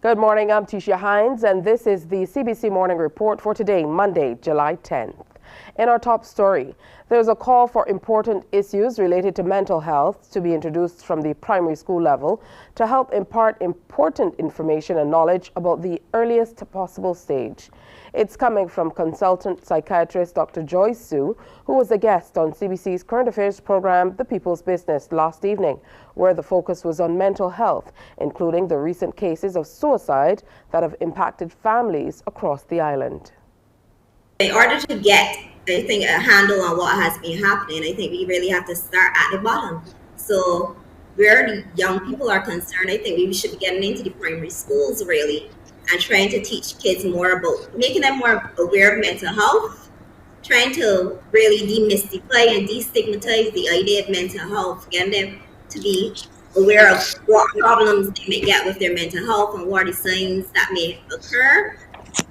Good morning, I'm Tisha Hines, and this is the CBC Morning Report for today, Monday, July 10th. In our top story, there's a call for important issues related to mental health to be introduced from the primary school level to help impart important information and knowledge about the earliest possible stage. It's coming from consultant psychiatrist Dr. Joyce Sue, who was a guest on CBC's current affairs program, The People's Business, last evening, where the focus was on mental health, including the recent cases of suicide that have impacted families across the island. In order to get, I think, a handle on what has been happening, I think we really have to start at the bottom. So where the young people are concerned, I think we should be getting into the primary schools really and trying to teach kids more about, making them more aware of mental health, trying to really demystify and destigmatize the idea of mental health, getting them to be aware of what problems they may get with their mental health and what are the signs that may occur.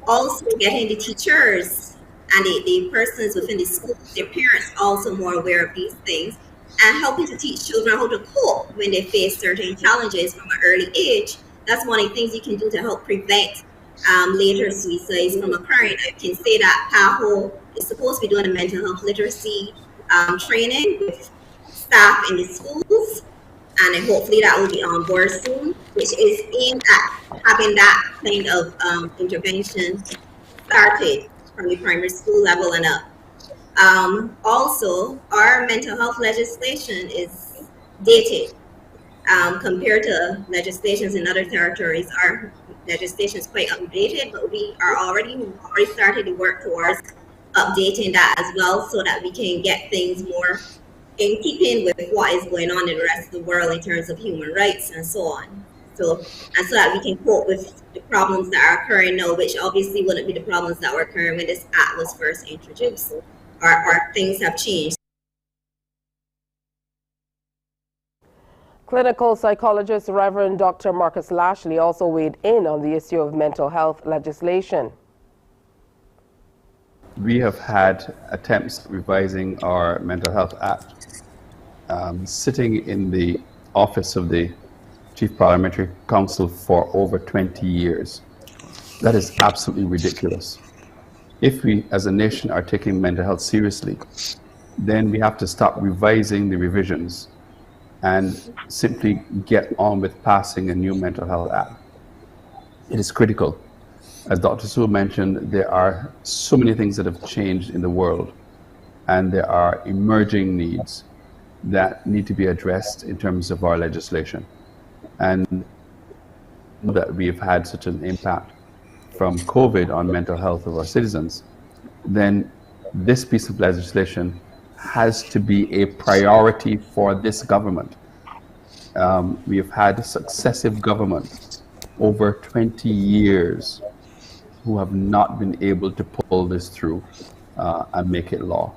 Also getting the teachers and the persons within the school, their parents, also more aware of these things, and helping to teach children how to cope when they face certain challenges from an early age. That's one of the things you can do to help prevent later suicides from occurring. I can say that PAHO is supposed to be doing a mental health literacy training with staff in the schools, and hopefully that will be on board soon, which is aimed at having that kind of intervention started from the primary school level and up. Also, our mental health legislation is dated compared to legislations in other territories. Our legislation is quite updated, but we already started to work towards updating that as well, so that we can get things more in keeping with what is going on in the rest of the world in terms of human rights and so on. So that we can cope with the problems that are occurring now, which obviously wouldn't be the problems that were occurring when this act was first introduced, or things have changed. Clinical psychologist Reverend Dr. Marcus Lashley also weighed in on the issue of mental health legislation. We have had attempts at revising our Mental Health Act. Sitting in the office of the Chief Parliamentary Counsel for over 20 years. That is absolutely ridiculous. If we as a nation are taking mental health seriously, then we have to stop revising the revisions and simply get on with passing a new Mental Health Act. It is critical. As Dr. Sue mentioned, there are so many things that have changed in the world, and there are emerging needs that need to be addressed in terms of our legislation. And that we've had such an impact from COVID on mental health of our citizens, then this piece of legislation has to be a priority for this government. We have had successive governments over 20 years who have not been able to pull this through and make it law.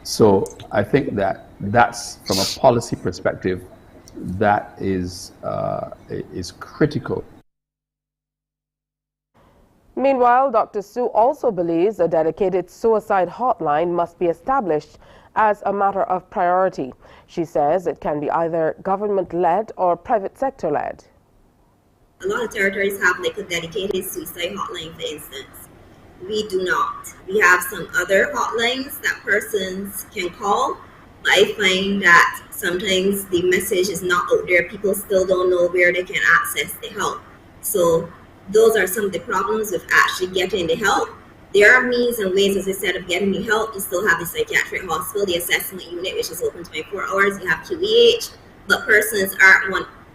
So I think that that's, from a policy perspective, that is critical. Meanwhile, Dr. Sue also believes a dedicated suicide hotline must be established as a matter of priority. She says it can be either government-led or private sector-led. A lot of territories have like a dedicated suicide hotline, for instance. We do not. We have some other hotlines that persons can call, but I find that sometimes the message is not out there. People still don't know where they can access the help. So those are some of the problems with actually getting the help. There are means and ways, as I said, of getting the help. You still have the psychiatric hospital, the assessment unit, which is open 24 hours. You have QEH, but persons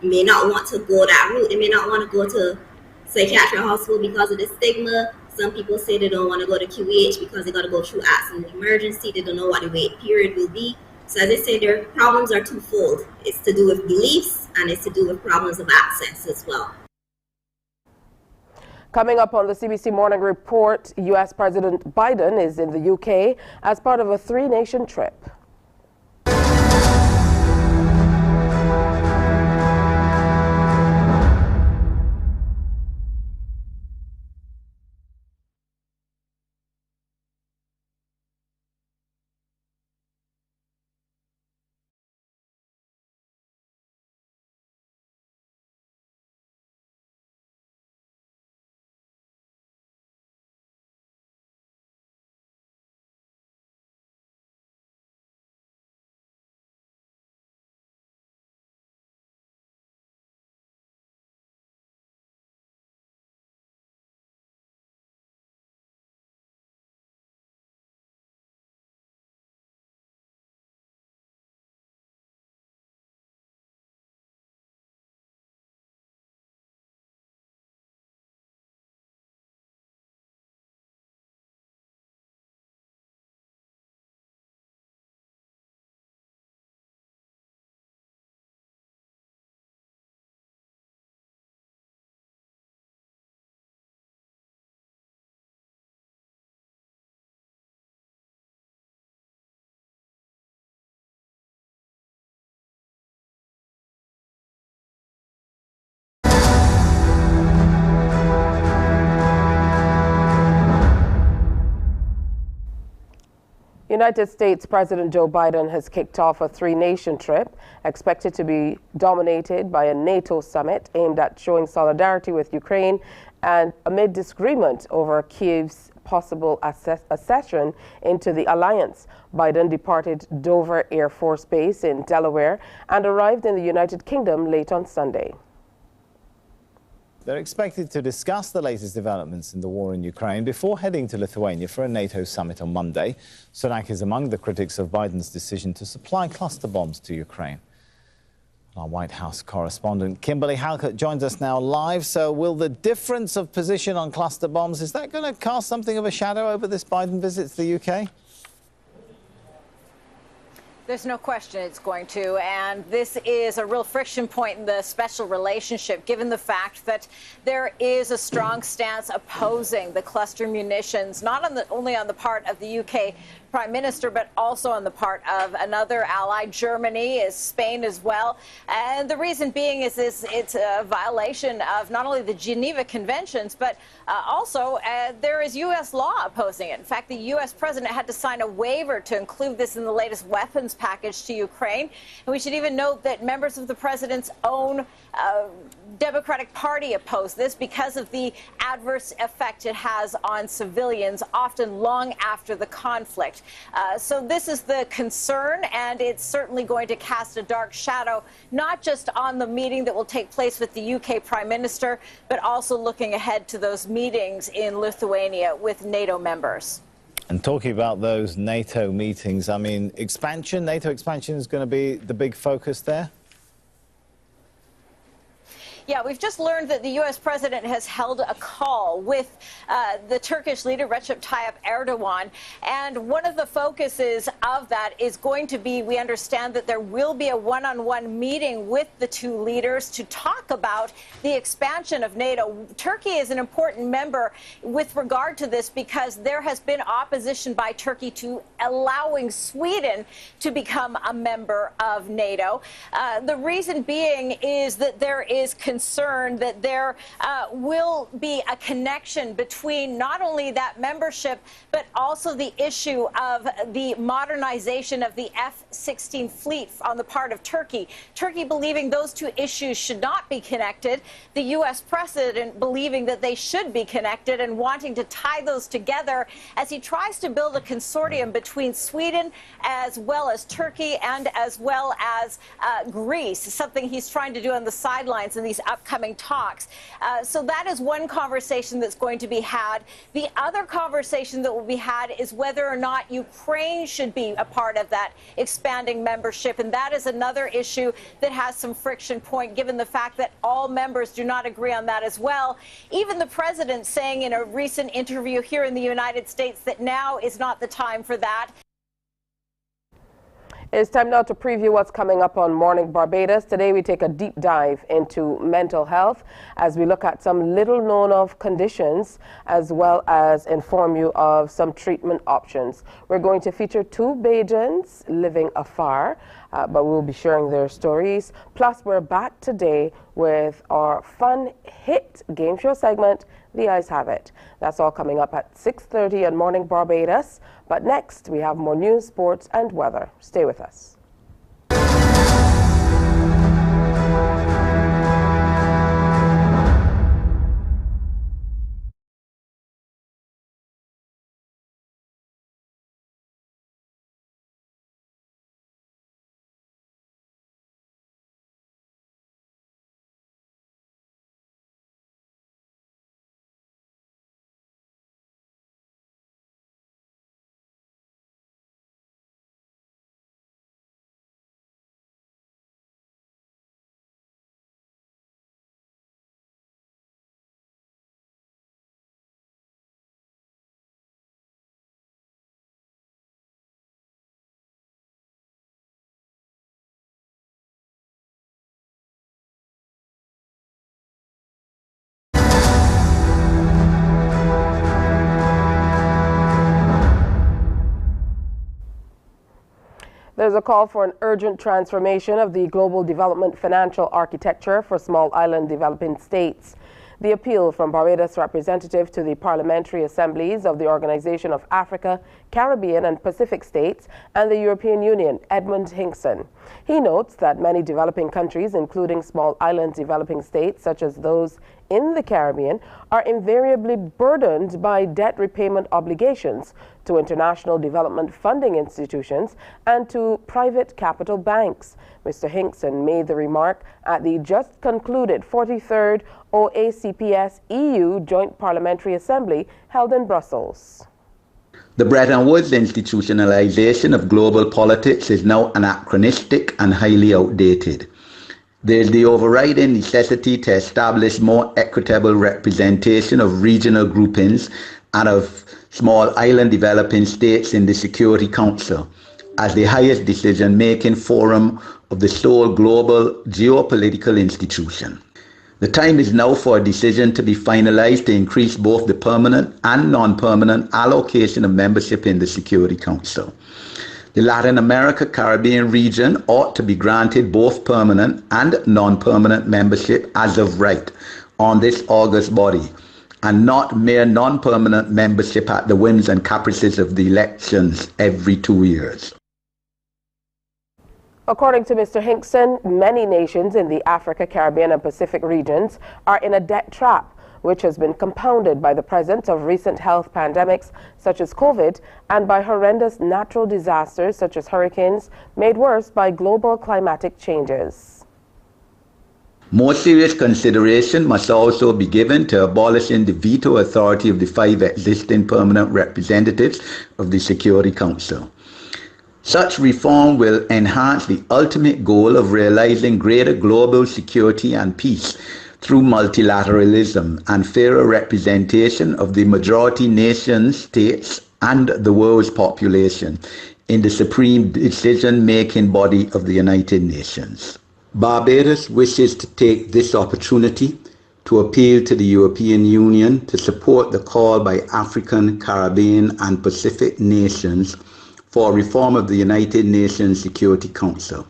may not want to go that route. They may not want to go to psychiatric hospital because of the stigma. Some people say they don't want to go to QEH because they got to go through accident emergency. They don't know what the wait period will be. So as I say, their problems are twofold. It's to do with beliefs, and it's to do with problems of access as well. Coming up on the CBC Morning Report, U.S. President Biden is in the UK as part of a three-nation trip. United States President Joe Biden has kicked off a three-nation trip expected to be dominated by a NATO summit aimed at showing solidarity with Ukraine and amid disagreement over Kiev's possible accession into the alliance. Biden departed Dover Air Force Base in Delaware and arrived in the United Kingdom late on Sunday. They're expected to discuss the latest developments in the war in Ukraine before heading to Lithuania for a NATO summit on Monday. Sunak is among the critics of Biden's decision to supply cluster bombs to Ukraine. Our White House correspondent Kimberly Halkett joins us now live. So will the difference of position on cluster bombs, is that going to cast something of a shadow over this Biden visit to the UK? There's no question it's going to, and this is a real friction point in the special relationship, given the fact that there is a strong stance opposing the cluster munitions, not only on the part of the UK Prime Minister, but also on the part of another ally, Germany, Spain as well. And the reason being is it's a violation of not only the Geneva Conventions, but also there is U.S. law opposing it. In fact, the U.S. president had to sign a waiver to include this in the latest weapons package to Ukraine. And we should even note that members of the president's own Democratic Party oppose this because of the adverse effect it has on civilians, often long after the conflict. So this is the concern, and it's certainly going to cast a dark shadow, not just on the meeting that will take place with the UK Prime Minister, but also looking ahead to those meetings in Lithuania with NATO members. And talking about those NATO meetings, I mean, NATO expansion is going to be the big focus there? Yeah, we've just learned that the U.S. president has held a call with the Turkish leader, Recep Tayyip Erdogan. And one of the focuses of that is going to be, we understand that there will be a one-on-one meeting with the two leaders to talk about the expansion of NATO. Turkey is an important member with regard to this because there has been opposition by Turkey to allowing Sweden to become a member of NATO. The reason being is that there is concern that there will be a connection between not only that membership, but also the issue of the modernization of the F-16 fleet on the part of Turkey. Turkey believing those two issues should not be connected. The U.S. president believing that they should be connected and wanting to tie those together as he tries to build a consortium between Sweden as well as Turkey and as well as Greece, something he's trying to do on the sidelines in these upcoming talks. So that is one conversation that's going to be had. The other conversation that will be had is whether or not Ukraine should be a part of that expanding membership. And that is another issue that has some friction point, given the fact that all members do not agree on that as well. Even the president saying in a recent interview here in the United States that now is not the time for that. It's time now to preview what's coming up on Morning Barbados. Today we take a deep dive into mental health as we look at some little known of conditions as well as inform you of some treatment options. We're going to feature two Bajans living afar, but we'll be sharing their stories. Plus we're back today with our fun hit game show segment, The Eyes Have It. That's all coming up at 6:30 on Morning Barbados. But next, we have more news, sports, and weather. Stay with us. There's a call for an urgent transformation of the global development financial architecture for small island developing states. The appeal from Barbados representative to the parliamentary assemblies of the Organization of Africa, Caribbean and Pacific States and the European Union, Edmund Hinkson. He notes that many developing countries, including small island developing states such as those in the Caribbean, are invariably burdened by debt repayment obligations to international development funding institutions and to private capital banks. Mr. Hinkson made the remark at the just concluded 43rd OACPS EU Joint Parliamentary Assembly held in Brussels. The Bretton Woods institutionalization of global politics is now anachronistic and highly outdated. There is the overriding necessity to establish more equitable representation of regional groupings and of small island developing states in the Security Council as the highest decision-making forum of the sole global geopolitical institution. The time is now for a decision to be finalized to increase both the permanent and non-permanent allocation of membership in the Security Council. The Latin America Caribbean region ought to be granted both permanent and non-permanent membership as of right on this august body, and not mere non-permanent membership at the whims and caprices of the elections every 2 years. According to Mr. Hinkson, many nations in the Africa, Caribbean and Pacific regions are in a debt trap, which has been compounded by the presence of recent health pandemics such as COVID and by horrendous natural disasters such as hurricanes, made worse by global climatic changes. More serious consideration must also be given to abolishing the veto authority of the 5 existing permanent representatives of the Security Council. Such reform will enhance the ultimate goal of realizing greater global security and peace through multilateralism and fairer representation of the majority nations, states, and the world's population in the supreme decision-making body of the United Nations. Barbados wishes to take this opportunity to appeal to the European Union to support the call by African, Caribbean, and Pacific nations for reform of the United Nations Security Council.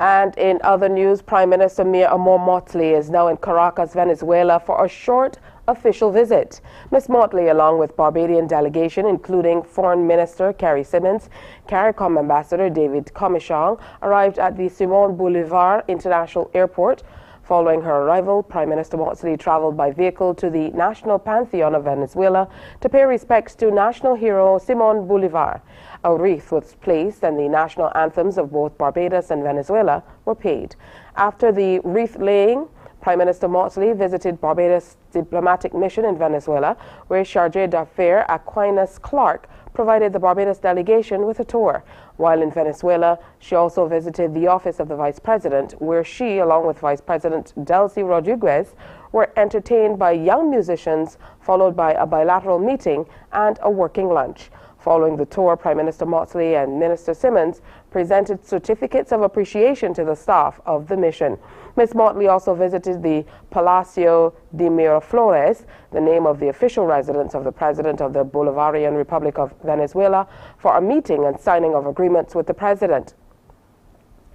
And in other news, Prime Minister Mia Amor Motley is now in Caracas, Venezuela for a short official visit. Ms. Motley, along with Barbadian delegation, including Foreign Minister Carrie Simmons, CARICOM Ambassador David Comichon, arrived at the Simon Bolivar International Airport. Following her arrival, Prime Minister Motley traveled by vehicle to the National Pantheon of Venezuela to pay respects to national hero Simon Bolivar. A wreath was placed and the national anthems of both Barbados and Venezuela were paid. After the wreath laying, Prime Minister Motley visited Barbados' diplomatic mission in Venezuela, where Chargé d'Affaires Aquinas Clark provided the Barbados delegation with a tour. While in Venezuela, she also visited the office of the Vice President, where she, along with Vice President Delcy Rodriguez, were entertained by young musicians, followed by a bilateral meeting and a working lunch. Following the tour, Prime Minister Motley and Minister Simmons presented certificates of appreciation to the staff of the mission. Ms. Motley also visited the Palacio de Miraflores, the name of the official residence of the President of the Bolivarian Republic of Venezuela, for a meeting and signing of agreements with the President,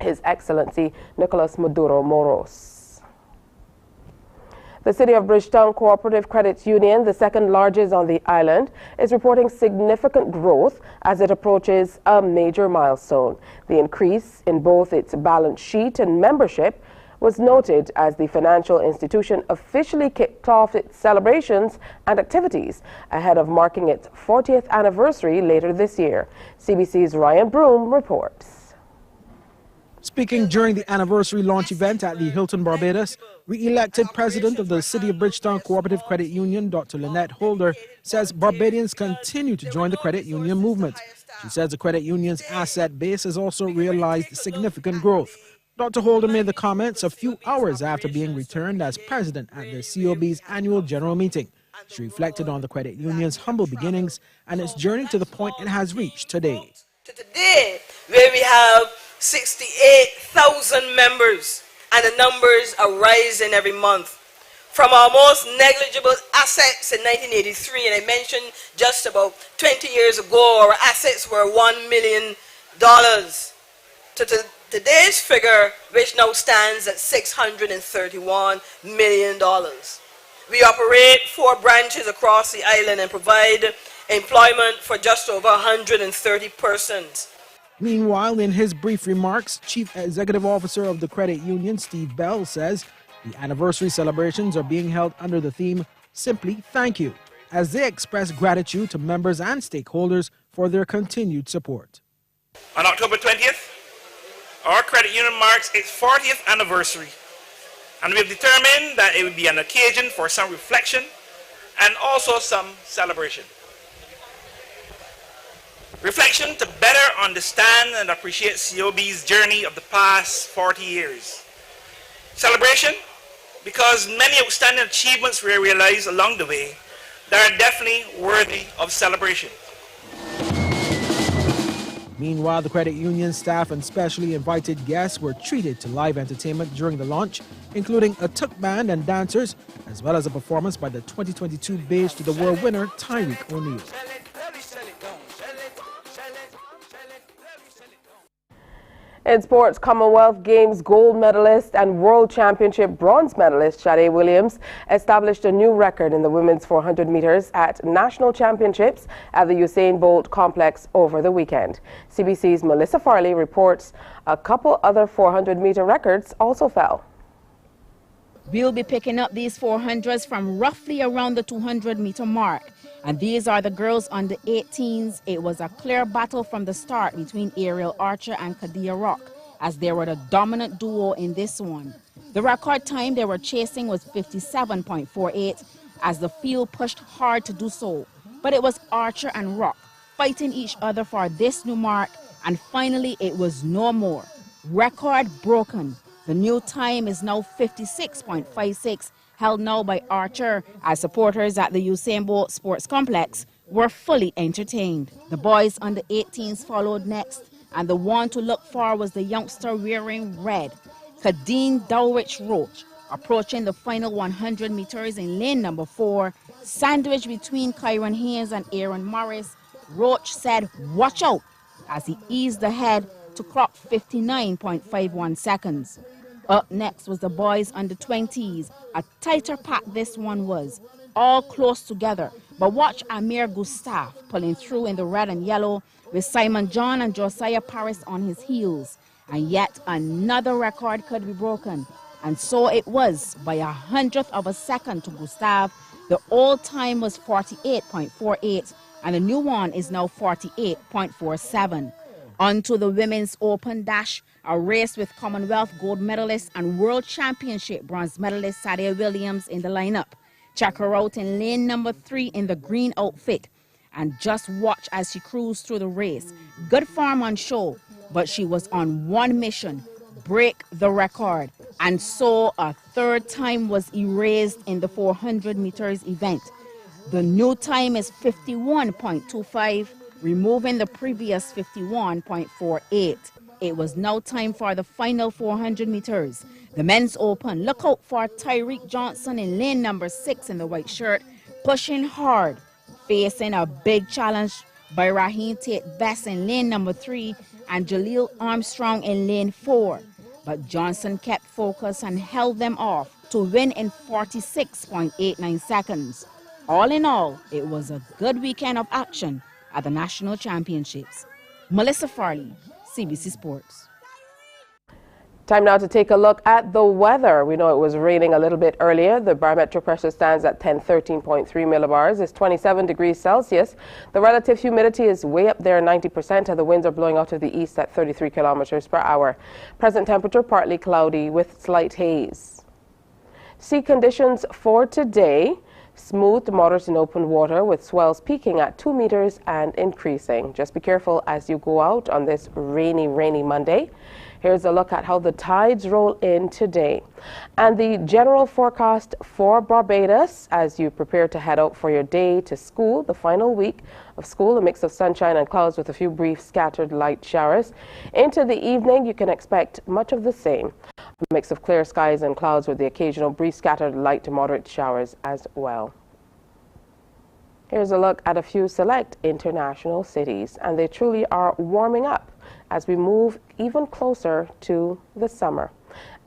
His Excellency Nicolas Maduro Moros. The City of Bridgetown Cooperative Credit Union, the second largest on the island, is reporting significant growth as it approaches a major milestone. The increase in both its balance sheet and membership was noted as the financial institution officially kicked off its celebrations and activities ahead of marking its 40th anniversary later this year. CBC's Ryan Broom reports. Speaking during the anniversary launch event at the Hilton Barbados, re-elected president of the City of Bridgetown Cooperative Credit Union, Dr. Lynette Holder, says Barbadians continue to join the credit union movement. She says the credit union's asset base has also realized significant growth. Dr. Holder made the comments a few hours after being returned as president at the COB's annual general meeting. She reflected on the credit union's humble beginnings and its journey to the point it has reached today. Today, where we have 68,000 members, and the numbers are rising every month. From our most negligible assets in 1983, and I mentioned just about 20 years ago, our assets were $1 million, to today's figure, which now stands at $631 million. We operate 4 branches across the island and provide employment for just over 130 persons. Meanwhile, in his brief remarks, Chief Executive Officer of the credit union, Steve Bell, says the anniversary celebrations are being held under the theme, Simply Thank You, as they express gratitude to members and stakeholders for their continued support. On October 20th, our credit union marks its 40th anniversary, and we have determined that it would be an occasion for some reflection and also some celebration. Reflection to better understand and appreciate COB's journey of the past 40 years. Celebration because many outstanding achievements were realized along the way that are definitely worthy of celebration. Meanwhile, the credit union staff and specially invited guests were treated to live entertainment during the launch, including a tuk band and dancers, as well as a performance by the 2022 Beige to the World winner, Tyreek O'Neal. In sports, Commonwealth Games gold medalist and World Championship bronze medalist Shade Williams established a new record in the women's 400 meters at national championships at the Usain Bolt complex over the weekend. CBC's Melissa Farley reports a couple other 400-meter records also fell. We'll be picking up these 400s from roughly around the 200-meter mark. And these are the girls under 18s. It was a clear battle from the start between Ariel Archer and Kadia Rock, as they were the dominant duo in this one. The record time they were chasing was 57.48, as the field pushed hard to do so. But it was Archer and Rock fighting each other for this new mark, and finally it was no more. Record broken. The new time is now 56.56, held now by Archer, as supporters at the Usain Bolt Sports Complex were fully entertained. The boys under 18s followed next, and the one to look for was the youngster wearing red, Kadeen Dowrich Roach, approaching the final 100 meters in lane number 4, sandwiched between Kyron Haynes and Aaron Morris. Roach said, "Watch out," as he eased ahead to clock 59.51 seconds. Up next was the boys under 20s. A tighter pack this one was, all close together. But watch Amir Gustave pulling through in the red and yellow with Simon John and Josiah Paris on his heels. And yet another record could be broken. And so it was by 100th of a second to Gustave. The old time was 48.48 and the new one is now 48.47. On to the women's open dash, a race with Commonwealth gold medalist and World Championship bronze medalist Shade Williams in the lineup. Check her out in lane number 3 in the green outfit. And just watch as she cruised through the race. Good form on show, but she was on one mission: break the record. And so a third time was erased in the 400 meters event. The new time is 51.25. removing the previous 51.48. It was now time for the final 400 meters. The men's open. Look out for Tyreek Johnson in lane number 6 in the white shirt, pushing hard, facing a big challenge by Raheem Tate-Best in lane number 3 and Jaleel Armstrong in lane 4. But Johnson kept focus and held them off to win in 46.89 seconds. All in all, it was a good weekend of action at the National Championships. Melissa Farley, CBC Sports. Time now to take a look at the weather. We know it was raining a little bit earlier. The barometric pressure stands at 1013.3 millibars. It's 27 degrees Celsius. The relative humidity is way up there, 90%, and the winds are blowing out of the east at 33 kilometers per hour. Present temperature partly cloudy with slight haze. Sea conditions for today: smooth to moderate in open water with swells peaking at 2 meters and increasing. Just be careful as you go out on this rainy Monday. Here's a look at how the tides roll in today. And the general forecast for Barbados as you prepare to head out for your day to school, the final week of school, a mix of sunshine and clouds with a few brief scattered light showers. Into the evening, you can expect much of the same. A mix of clear skies and clouds with the occasional brief scattered light to moderate showers as well. Here's a look at a few select international cities, and they truly are warming up. as we move even closer to the summer.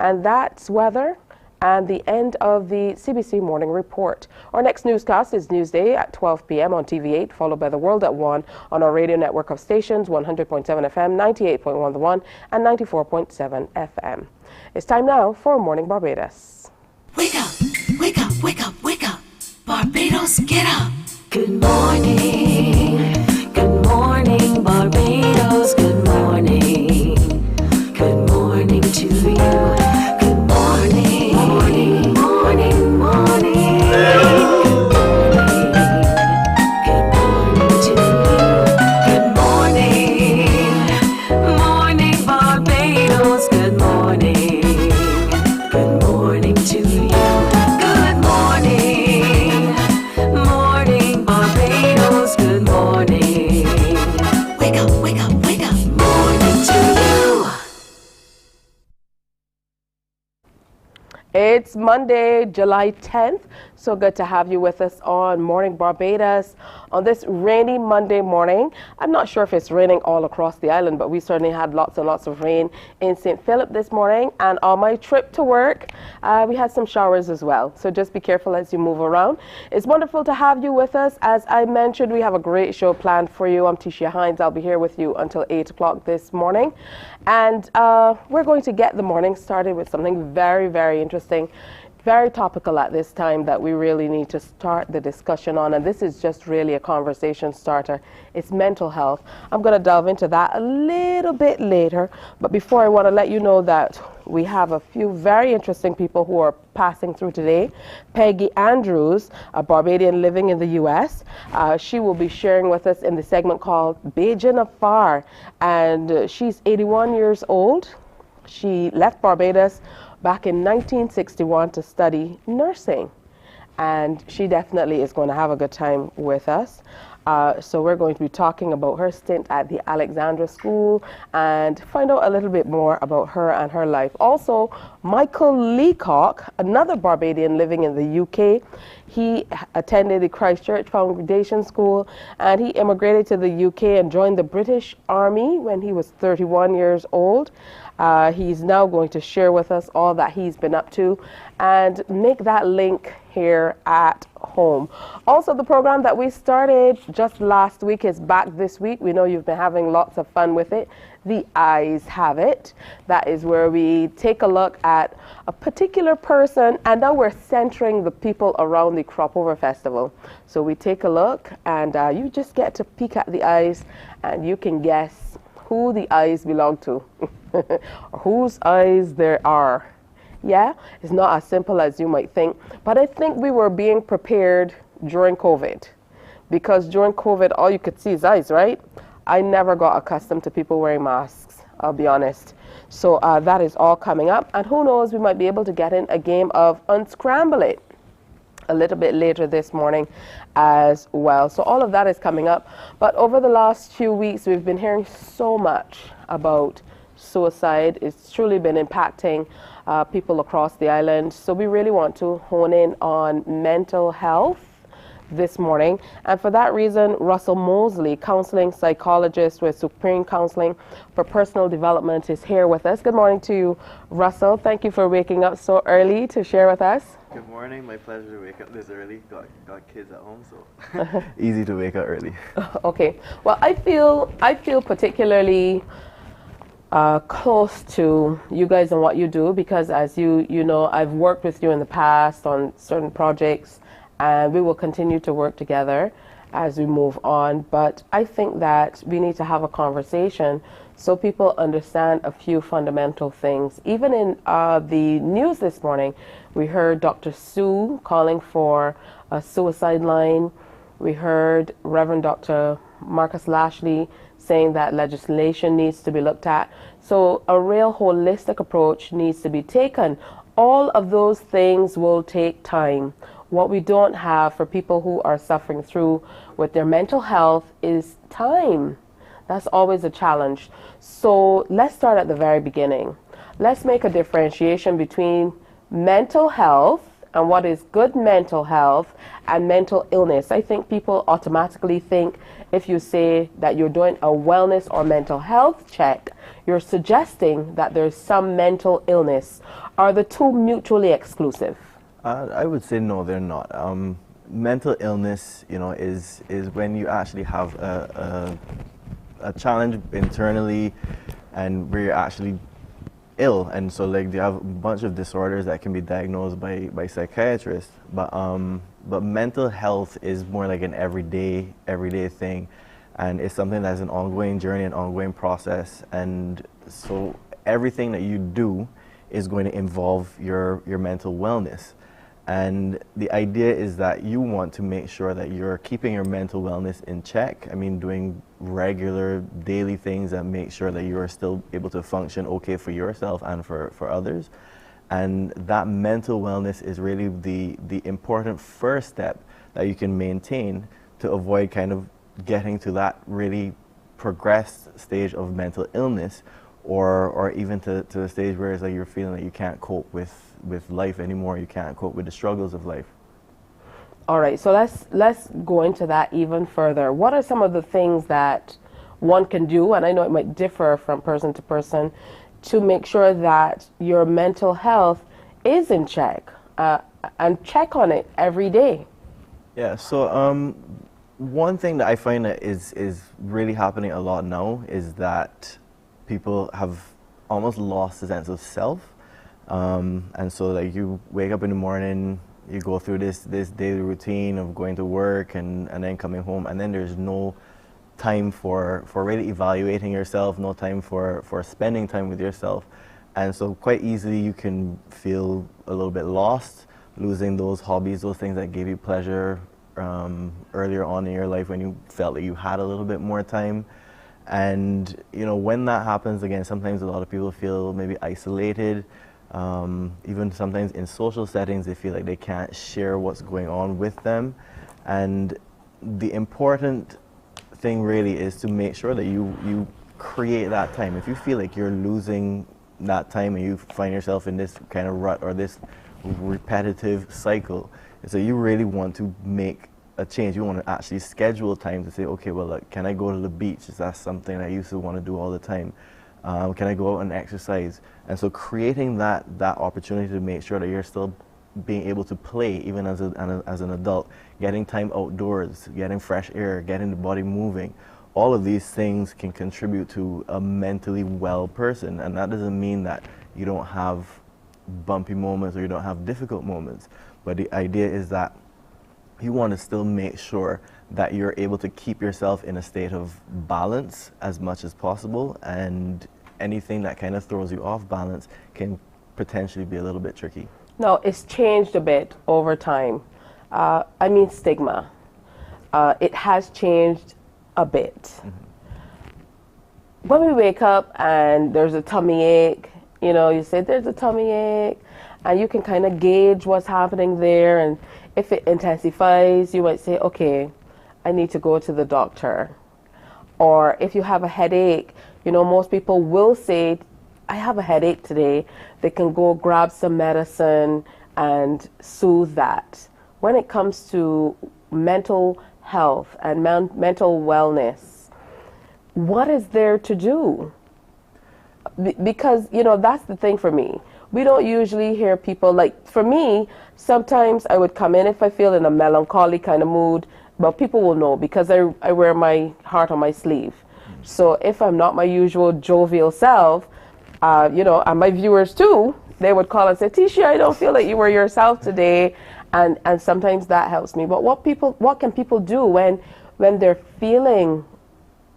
And that's weather and the end of the CBC Morning Report. Our next newscast is Newsday at 12 p.m. on TV8, followed by The World at 1 on our radio network of stations, 100.7 FM, 98.1 The One, and 94.7 FM. It's time now for Morning Barbados. Wake up, wake up, wake up, wake up. Barbados, get up. Good morning, Barbados, good morning. Good morning to you. Good morning, morning, morning, morning. Good morning to you. Good morning, morning, Barbados, good morning. Good morning to you. Good morning, morning, Barbados, good morning. Wake up, wake up, wake up. Morning to you. It's Monday, July 10th. So good to have you with us on Morning Barbados on this rainy Monday morning. I'm not sure if it's raining all across the island, but we certainly had lots and lots of rain in St. Philip this morning. And on my trip to work, we had some showers as well. So just be careful as you move around. It's wonderful to have you with us. As I mentioned, we have a great show planned for you. I'm Tisha Hines. I'll be here with you until 8 o'clock this morning. And we're going to get the morning started with something very, very interesting. Very topical at this time that we really need to start the discussion on, and this is just really a conversation starter. It's mental health. I'm going to delve into that a little bit later, but before I want to let you know that we have a few very interesting people who are passing through today. Peggy Andrews, a Barbadian living in the U.S., she will be sharing with us in the segment called Beijing Afar, and she's 81 years old. She left Barbados back in 1961 to study nursing, and she definitely is going to have a good time with us. So we're going to be talking about her stint at the Alexandra School and find out a little bit more about her and her life. Also, Michael Leacock, another Barbadian living in the UK, he attended the Christchurch Foundation School, and he immigrated to the UK and joined the British Army when he was 31 years old. He's now going to share with us all that he's been up to and make that link here at home. Also, the program that we started just last week is back this week. We know you've been having lots of fun with it. The Eyes Have It. That is where we take a look at a particular person, and now we're centering the people around the Crop Over Festival. So we take a look, and you just get to peek at the eyes, and you can guess who the eyes belong to, or whose eyes there are. Yeah, it's not as simple as you might think, but I think we were being prepared during COVID, because during COVID, all you could see is eyes, right? I never got accustomed to people wearing masks, I'll be honest. So that is all coming up, and who knows, we might be able to get in a game of Unscramble It a little bit later this morning as well. So all of that is coming up, but over the last few weeks, we've been hearing so much about suicide. It's truly been impacting people across the island. So we really want to hone in on mental health this morning. And for that reason, Russell Mosley, counseling psychologist with Supreme Counseling for Personal Development, is here with us. Good morning to you, Russell. Thank you for waking up so early to share with us. Good morning. My pleasure to wake up this early. Got kids at home, so easy to wake up early. Okay. Well, I feel particularly close to you guys and what you do, because as you know, I've worked with you in the past on certain projects, and we will continue to work together as we move on. But I think that we need to have a conversation so people understand a few fundamental things. Even in the news this morning, we heard Dr. Sue calling for a suicide line. We heard Reverend Dr. Marcus Lashley saying that legislation needs to be looked at. So a real holistic approach needs to be taken. All of those things will take time. What we don't have for people who are suffering through with their mental health is time. That's always a challenge. So let's start at the very beginning. Let's make a differentiation between mental health and what is good mental health and mental illness. I think people automatically think if you say that you're doing a wellness or mental health check, you're suggesting that there's some mental illness. Are the two mutually exclusive? I would say no, they're not. Mental illness, is when you actually have a challenge internally, and where you're actually ill, and so like you have a bunch of disorders that can be diagnosed by psychiatrists. But mental health is more like an everyday thing, and it's something that's an ongoing journey, an ongoing process, and so everything that you do is going to involve your mental wellness. And the idea is that you want to make sure that you're keeping your mental wellness in check. I mean, doing regular daily things that make sure that you're still able to function okay for yourself and for others. And that mental wellness is really the important first step that you can maintain to avoid kind of getting to that really progressed stage of mental illness, or even to the stage where it's like you're feeling that you can't cope with life anymore, you can't cope with the struggles of life. All right, so let's go into that even further. What are some of the things that one can do, and I know it might differ from person to person, to make sure that your mental health is in check, and check on it every day? Yeah, so one thing that I find that is really happening a lot now is that people have almost lost the sense of self. And so like you wake up in the morning, you go through this daily routine of going to work and then coming home, and then there's no time for really evaluating yourself, no time for spending time with yourself. And so quite easily you can feel a little bit lost, losing those hobbies, those things that gave you pleasure earlier on in your life when you felt that you had a little bit more time. And when that happens again, sometimes a lot of people feel maybe isolated. Even sometimes in social settings, they feel like they can't share what's going on with them. And the important thing really is to make sure that you create that time. If you feel like you're losing that time and you find yourself in this kind of rut or this repetitive cycle, so you really want to make a change. You want to actually schedule time to say, okay, well, look, can I go to the beach? Is that something I used to want to do all the time? Can I go out and exercise? And so creating that opportunity to make sure that you're still being able to play even as an adult, getting time outdoors, getting fresh air, getting the body moving, all of these things can contribute to a mentally well person. And that doesn't mean that you don't have bumpy moments or you don't have difficult moments, but the idea is that you want to still make sure that you're able to keep yourself in a state of balance as much as possible, and anything that kind of throws you off balance can potentially be a little bit tricky. Now, it's changed a bit over time. I mean, stigma. It has changed a bit. Mm-hmm. When we wake up and there's a tummy ache, you say there's a tummy ache, and you can kind of gauge what's happening there, and if it intensifies, you might say, okay, I need to go to the doctor. Or if you have a headache, most people will say, I have a headache today. They can go grab some medicine and soothe that. When it comes to mental health and mental wellness, what is there to do? Because, that's the thing for me. We don't usually hear people, like, for me, sometimes I would come in if I feel in a melancholy kind of mood, but people will know because I wear my heart on my sleeve. So if I'm not my usual jovial self, and my viewers too, they would call and say, Tisha, I don't feel like you were yourself today. And sometimes that helps me. But what can people do when they're feeling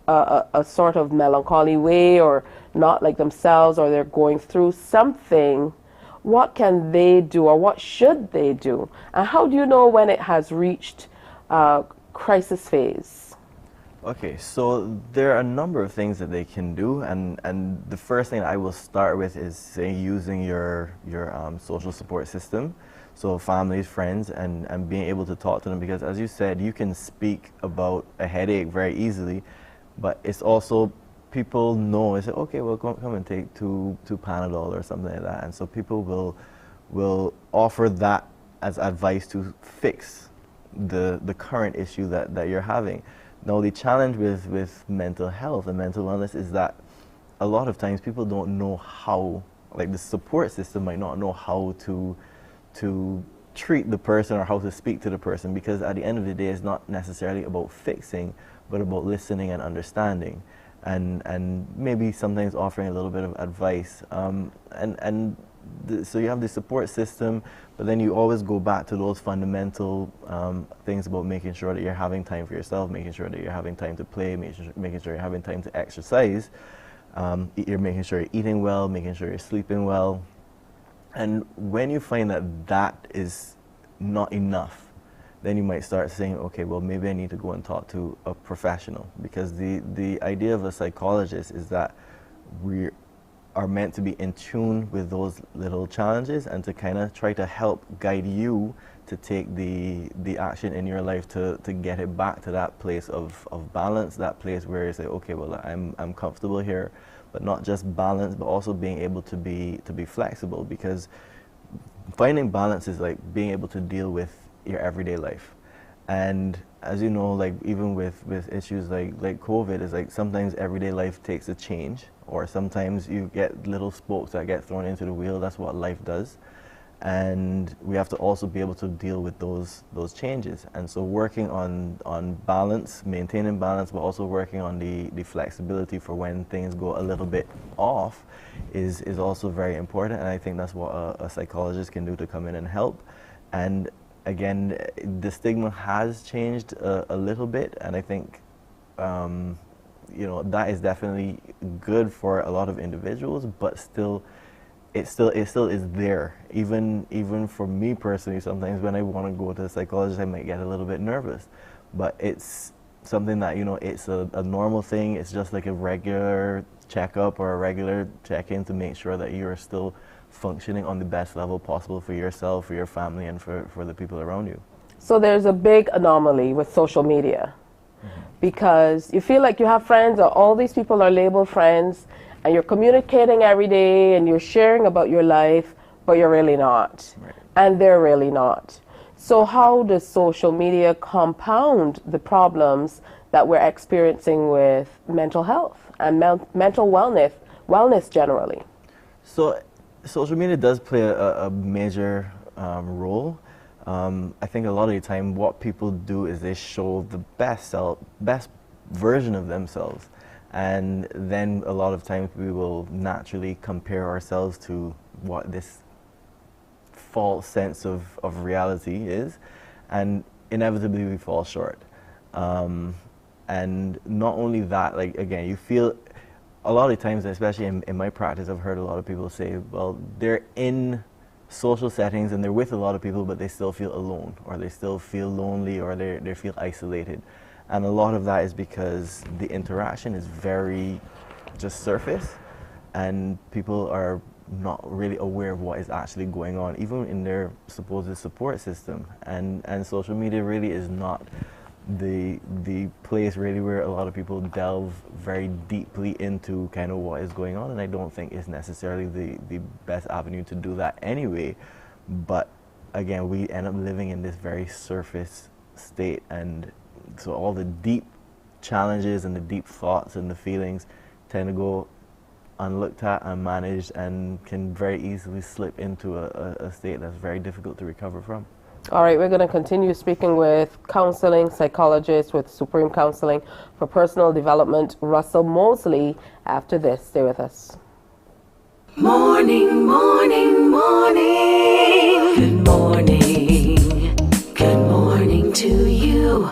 a sort of melancholy way, or not like themselves, or they're going through something? What can they do, or what should they do? And how do you know when it has reached crisis phase? Okay, so there are a number of things that they can do, and the first thing I will start with is, say, using your social support system, so families, friends, and being able to talk to them, because as you said, you can speak about a headache very easily, but it's also, people know and say, okay, well, come and take two Panadol or something like that, and so people will offer that as advice to fix the current issue that you're having. Now, the challenge with mental health and mental wellness is that a lot of times people don't know how, like the support system might not know how to treat the person or how to speak to the person, because at the end of the day, it's not necessarily about fixing, but about listening and understanding, and maybe sometimes offering a little bit of advice. So you have the support system, but then you always go back to those fundamental things about making sure that you're having time for yourself, making sure that you're having time to play, making sure you're having time to exercise, you're making sure you're eating well, making sure you're sleeping well. And when you find that that is not enough, then you might start saying, okay, well, maybe I need to go and talk to a professional, because the idea of a psychologist is that we are meant to be in tune with those little challenges and to kind of try to help guide you to take the action in your life to get it back to that place of balance, that place where you say, okay, well, I'm comfortable here, but not just balance, but also being able to be flexible, because finding balance is like being able to deal with your everyday life. And as you know, like even with issues like COVID, is like sometimes everyday life takes a change, or sometimes you get little spokes that get thrown into the wheel. That's what life does. And we have to also be able to deal with those changes. And so working on balance, maintaining balance, but also working on the flexibility for when things go a little bit off is also very important. And I think that's what a psychologist can do to come in and help. And again, the stigma has changed a little bit, and I think that is definitely good for a lot of individuals, but still it still is there. Even for me personally, sometimes when I want to go to a psychologist, I might get a little bit nervous, but it's something that, it's a normal thing. It's just like a regular checkup or a regular check-in to make sure that you're still functioning on the best level possible for yourself, for your family, and for the people around you. So there's a big anomaly with social media, because you feel like you have friends, or all these people are labeled friends, and you're communicating every day and you're sharing about your life, but you're really not. Right. And they're really not. So how does social media compound the problems that we're experiencing with mental health and mental wellness generally? So social media does play a major role. I think a lot of the time what people do is they show the best version of themselves. And then a lot of times we will naturally compare ourselves to what this false sense of reality is. And inevitably we fall short. And not only that, like again, you feel a lot of times, especially in my practice, I've heard a lot of people say, well, they're in social settings and they're with a lot of people, but they still feel alone, or they still feel lonely, or they feel isolated. And a lot of that is because the interaction is very just surface, and people are not really aware of what is actually going on, even in their supposed support system. And social media really is not the place really where a lot of people delve very deeply into kind of what is going on, and I don't think it's necessarily the best avenue to do that anyway. But again, we end up living in this very surface state, and so all the deep challenges and the deep thoughts and the feelings tend to go unlooked at, unmanaged, and can very easily slip into a state that's very difficult to recover from. All right, we're going to continue speaking with counseling psychologist with Supreme Counseling for Personal Development, Russell Mosley, after this. Stay with us. Morning, morning, morning. Good morning. Good morning to you.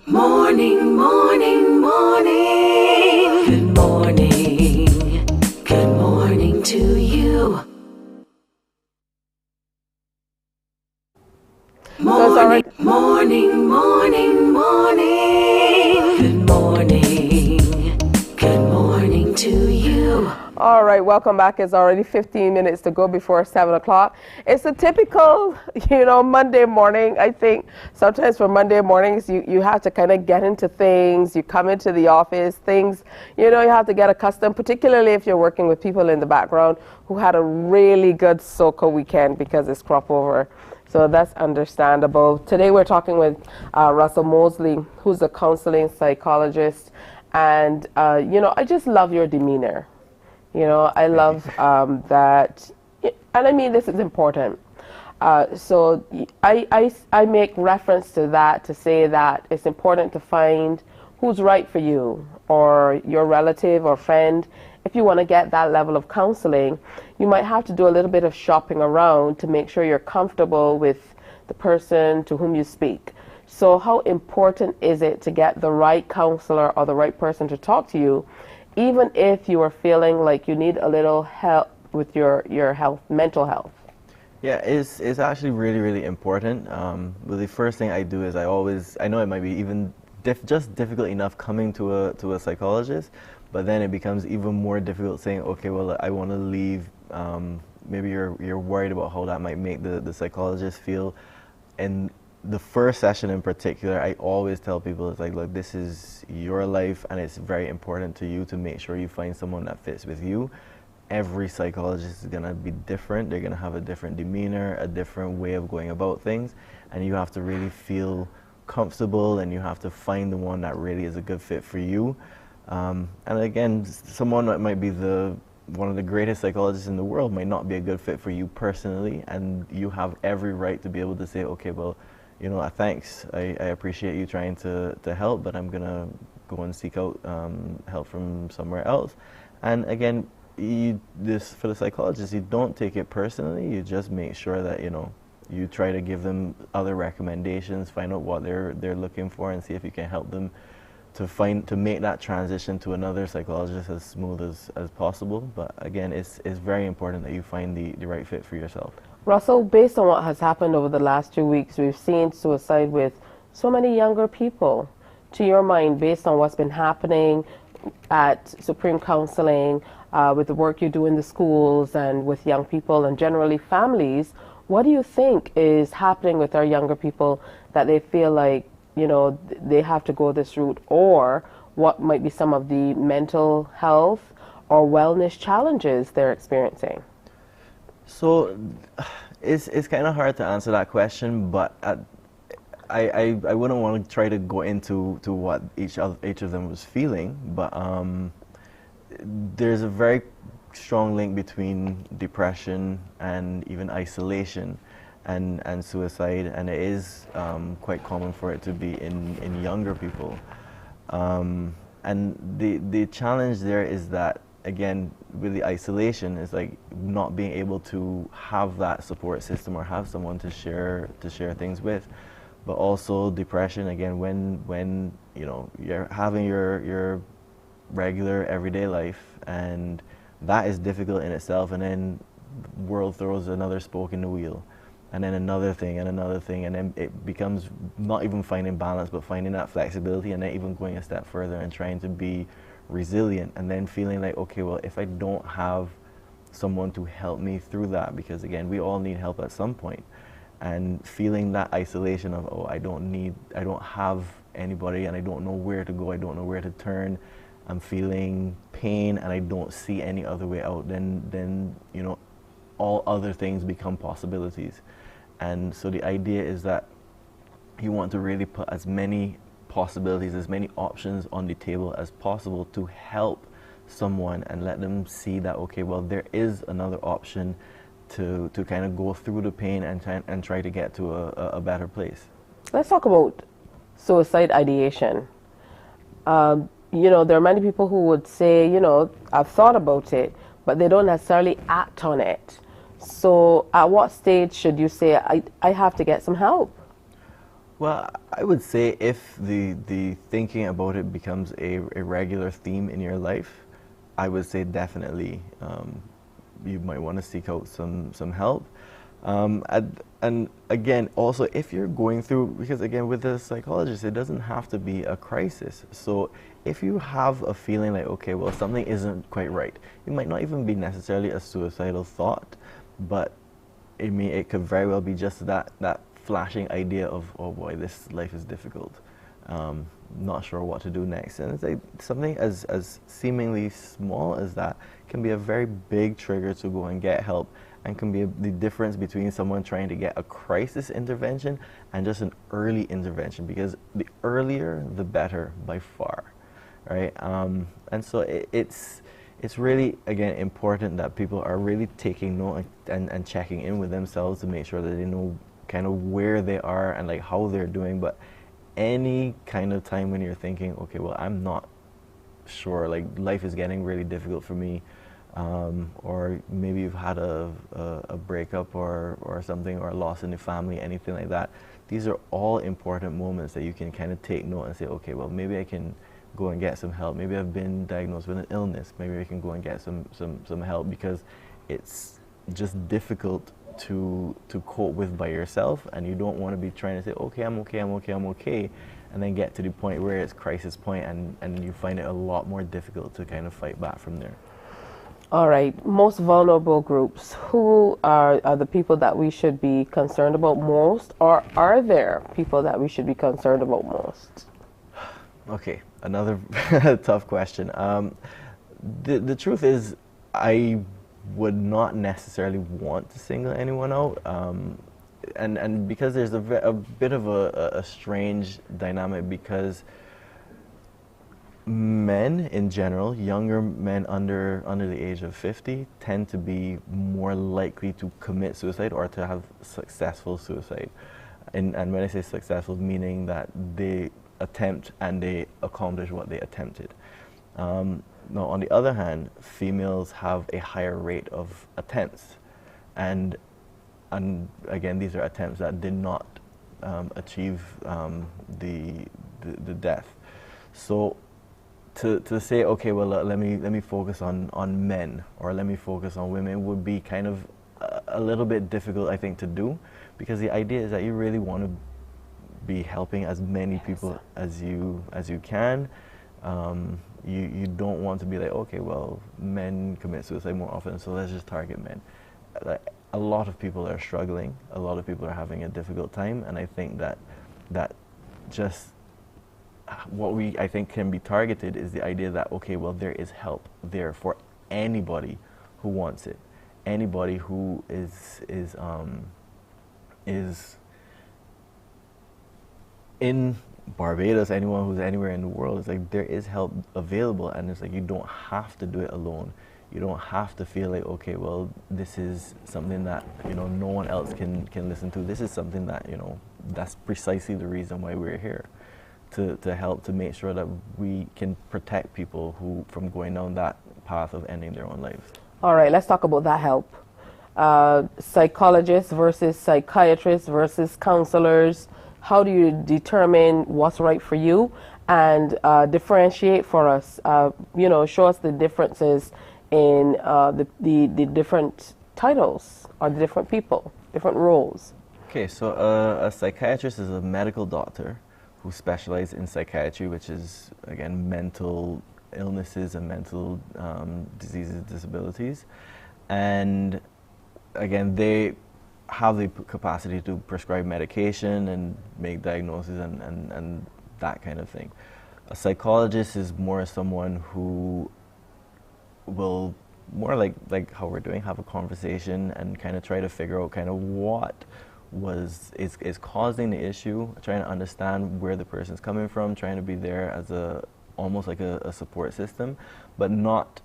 Morning, morning, morning. Good morning. Good morning to you. Morning, morning, morning, morning. Good morning. Good morning to you. All right, welcome back. It's already 15 minutes to go before 7 o'clock. It's a typical, Monday morning. I think sometimes for Monday mornings, you have to kind of get into things. You come into the office, things, you have to get accustomed, particularly if you're working with people in the background who had a really good soca weekend because it's crop over. So that's understandable. Today we're talking with Russell Mosley, who's a counseling psychologist. And, I just love your demeanor. I love that, and I mean this is important. So I make reference to that to say that it's important to find who's right for you or your relative or friend. If you want to get that level of counseling, you might have to do a little bit of shopping around to make sure you're comfortable with the person to whom you speak. So how important is it to get the right counselor or the right person to talk to you, even if you are feeling like you need a little help with your health, mental health? Yeah, it's actually really, really important. But the first thing I do is I know it might be even just difficult enough coming to a psychologist, but then it becomes even more difficult saying, okay, well, I want to leave. Maybe you're worried about how that might make the psychologist feel. And the first session in particular, I always tell people, it's like, look, this is your life and it's very important to you to make sure you find someone that fits with you. Every psychologist is going to be different. They're going to have a different demeanor, a different way of going about things. And you have to really feel comfortable and you have to find the one that really is a good fit for you. And again, someone that might be one of the greatest psychologists in the world might not be a good fit for you personally. And you have every right to be able to say, okay, well, thanks. I appreciate you trying to help, but I'm going to go and seek out help from somewhere else. And again, for the psychologist, you don't take it personally. You just make sure that, you try to give them other recommendations, find out what they're looking for and see if you can help them to make that transition to another psychologist as smooth as possible. But again, it's very important that you find the right fit for yourself. Russell, based on what has happened over the last 2 weeks, we've seen suicide with so many younger people. To your mind, based on what's been happening at Supreme Counseling, with the work you do in the schools and with young people and generally families, what do you think is happening with our younger people that they feel like, they have to go this route, or what might be some of the mental health or wellness challenges they're experiencing? So it's kind of hard to answer that question, but I wouldn't want to try to go into what each of them was feeling, but there's a very strong link between depression and even isolation and suicide, and it is quite common for it to be in younger people. And the challenge there is that, again, with the isolation, is like not being able to have that support system or have someone to share things with. But also depression, again, when you're having your regular everyday life, and that is difficult in itself, and then the world throws another spoke in the wheel, and then another thing, and then it becomes not even finding balance, but finding that flexibility, and then even going a step further and trying to be resilient, and then feeling like, okay, well, if I don't have someone to help me through that, because again, we all need help at some point, and feeling that isolation of, oh, I don't have anybody, and I don't know where to go, I don't know where to turn, I'm feeling pain and I don't see any other way out, then all other things become possibilities. And so the idea is that you want to really put as many possibilities, as many options on the table as possible to help someone and let them see that, okay, well, there is another option to kind of go through the pain and try to get to a better place. Let's talk about suicide ideation. There are many people who would say, I've thought about it, but they don't necessarily act on it. So at what stage should you say, I have to get some help? Well, I would say if the thinking about it becomes a regular theme in your life, I would say definitely you might want to seek out some help. And again, also if you're going through, because again with the psychologist, it doesn't have to be a crisis. So if you have a feeling like, okay, well, something isn't quite right, it might not even be necessarily a suicidal thought, but it could very well be just that flashing idea of, oh boy, this life is difficult. Not sure what to do next. And it's like something as seemingly small as that can be a very big trigger to go and get help, and can be the difference between someone trying to get a crisis intervention and just an early intervention, because the earlier the better by far, right? And so it's really, again, important that people are really taking note and checking in with themselves to make sure that they know kind of where they are and like how they're doing. But any kind of time when you're thinking, okay, well, I'm not sure, like life is getting really difficult for me, or maybe you've had a breakup or something, or a loss in the family, anything like that. These are all important moments that you can kind of take note and say, okay, well, maybe I can go and get some help. Maybe I've been diagnosed with an illness. Maybe I can go and get some help, because it's just difficult to cope with by yourself, and you don't want to be trying to say, okay, I'm okay, and then get to the point where it's crisis point, and you find it a lot more difficult to kind of fight back from there. All right, most vulnerable groups, who are the people that we should be concerned about most, or are there people that we should be concerned about most? Okay, another tough question. The truth is, I would not necessarily want to single anyone out, and because there's a bit of a strange dynamic, because men in general, younger men under the age of 50, tend to be more likely to commit suicide or to have successful suicide. And when I say successful, meaning that they attempt and they accomplish what they attempted. Now, on the other hand, females have a higher rate of attempts, and again, these are attempts that did not achieve the death. So to say, okay, well, let me focus on men, or let me focus on women, would be kind of a little bit difficult, I think, to do, because the idea is that you really want to be helping as many people as you can. You don't want to be like, okay, well, men commit suicide more often, so let's just target men. Like, a lot of people are struggling, a lot of people are having a difficult time, and I think that just what I think can be targeted is the idea that, okay, well, there is help there for anybody who wants it, anybody who is in Barbados, anyone who's anywhere in the world. It's like there is help available, and it's like you don't have to do it alone. You don't have to feel like, okay, well, this is something that, no one else can listen to. This is something that, that's precisely the reason why we're here, to help to make sure that we can protect people from going down that path of ending their own lives. All right, let's talk about that help. Psychologists versus psychiatrists versus counselors. How do you determine what's right for you, and differentiate for us? Show us the differences in the different titles, or the different people, different roles. Okay, so a psychiatrist is a medical doctor who specializes in psychiatry, which is, again, mental illnesses and mental diseases, disabilities. And again, they have the capacity to prescribe medication and make diagnoses and that kind of thing. A psychologist is more someone who will, more like how we're doing, have a conversation and kind of try to figure out kind of what is causing the issue, trying to understand where the person's coming from, trying to be there as almost like a support system, but not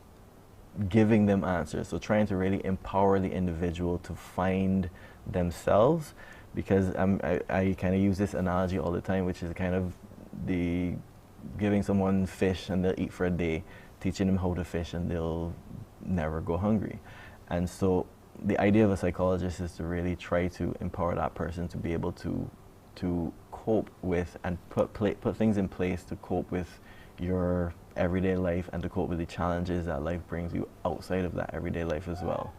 giving them answers. So trying to really empower the individual to find themselves, because I kind of use this analogy all the time, which is kind of the giving someone fish and they'll eat for a day, teaching them how to fish and they'll never go hungry. And so the idea of a psychologist is to really try to empower that person to be able to cope with and put things in place to cope with your everyday life and to cope with the challenges that life brings you outside of that everyday life as well.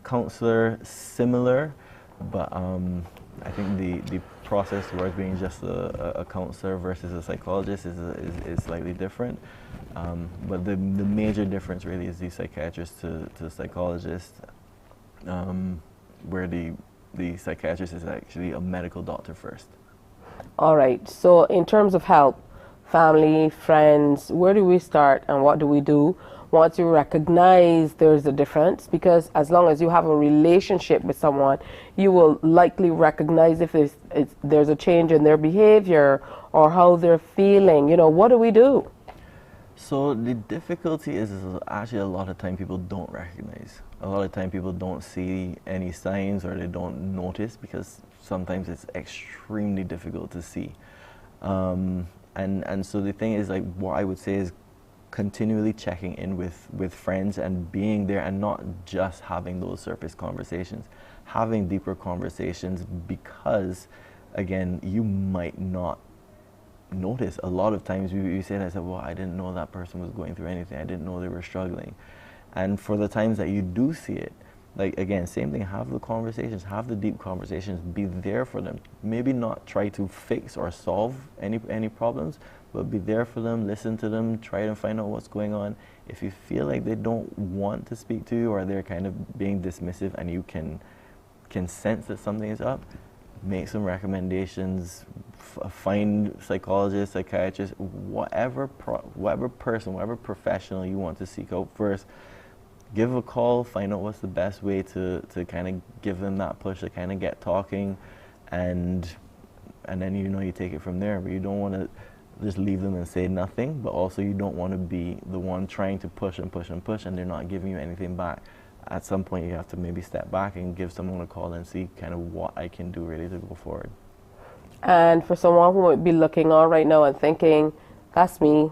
Counselor, similar, but I think the process towards being just a counselor versus a psychologist is slightly different. But the major difference really is the psychiatrist to the psychologist, where the psychiatrist is actually a medical doctor first. All right, so in terms of help, family, friends, where do we start and what do we do once you recognize there's a difference? Because as long as you have a relationship with someone, you will likely recognize if there's a change in their behavior or how they're feeling. You know, what do we do? So the difficulty is actually a lot of time people don't recognize. A lot of time people don't see any signs or they don't notice because sometimes it's extremely difficult to see. And so the thing is, like, what I would say is continually checking in with friends and being there and not just having those surface conversations, having deeper conversations, because again, you might not notice. A lot of times you say that, well, I didn't know that person was going through anything. I didn't know they were struggling. And for the times that you do see it, like, again, same thing, have the conversations, have the deep conversations, be there for them. Maybe not try to fix or solve any problems, but be there for them, listen to them, try to find out what's going on. If you feel like they don't want to speak to you or they're kind of being dismissive and you can sense that something is up, make some recommendations, find psychologists, psychiatrists, whatever person, whatever professional you want to seek out first. Give a call, find out what's the best way to kind of give them that push to kind of get talking, and then you take it from there. But you don't want to just leave them and say nothing, but also you don't want to be the one trying to push and push and push and they're not giving you anything back. At some point you have to maybe step back and give someone a call and see kind of what I can do really to go forward. And for someone who might be looking on right now and thinking, that's me,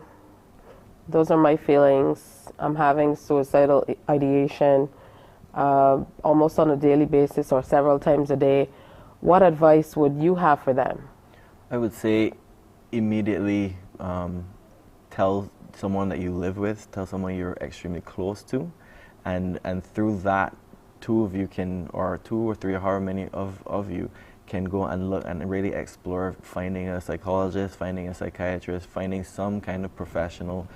those are my feelings, I'm having suicidal ideation almost on a daily basis or several times a day, what advice would you have for them? I would say immediately tell someone that you live with, tell someone you're extremely close to, and through that, two of you can, or two or three, or however many of you can go and look and really explore finding a psychologist, finding a psychiatrist, finding some kind of professional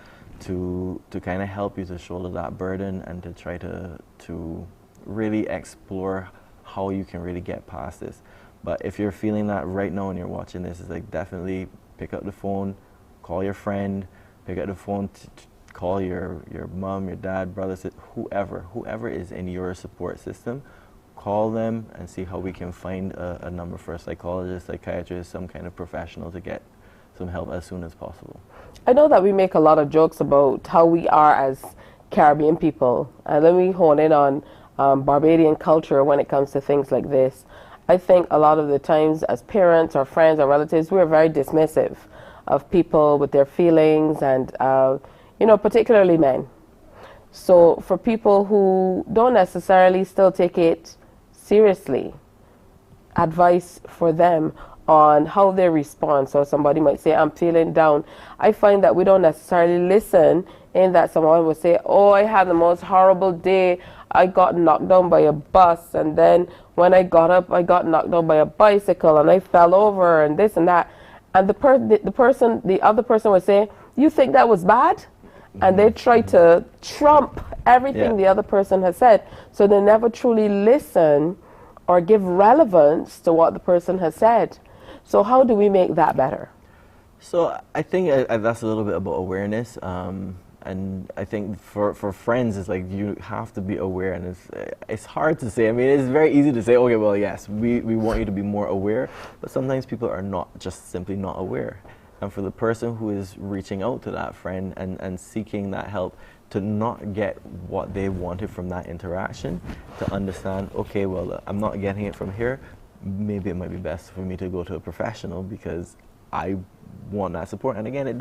to kind of help you to shoulder that burden and to try to really explore how you can really get past this. But if you're feeling that right now and you're watching this, it's like definitely pick up the phone, call your friend, pick up the phone, call your mom, your dad, brother, whoever is in your support system. Call them and see how we can find a number for a psychologist, psychiatrist, some kind of professional to get some help as soon as possible. I know that we make a lot of jokes about how we are as Caribbean people. Let me hone in on Barbadian culture when it comes to things like this. I think a lot of the times as parents or friends or relatives, we're very dismissive of people with their feelings and, particularly men. So for people who don't necessarily still take it seriously, advice for them on how they respond. So somebody might say, I'm feeling down. I find that we don't necessarily listen in that someone will say, oh, I had the most horrible day. I got knocked down by a bus, and then when I got up, I got knocked down by a bicycle, and I fell over, and this and that. And the other person would say, you think that was bad? And they try to trump everything the other person has said. So they never truly listen or give relevance to what the person has said. So how do we make that better? So I think that's a little bit about awareness. And I think for friends, it's like you have to be aware, and it's hard to say. I mean, it's very easy to say, okay, well, yes, we want you to be more aware, but sometimes people are simply not aware. And for the person who is reaching out to that friend and seeking that help to not get what they wanted from that interaction, to understand, okay, well, I'm not getting it from here, maybe it might be best for me to go to a professional because I want that support. And again, you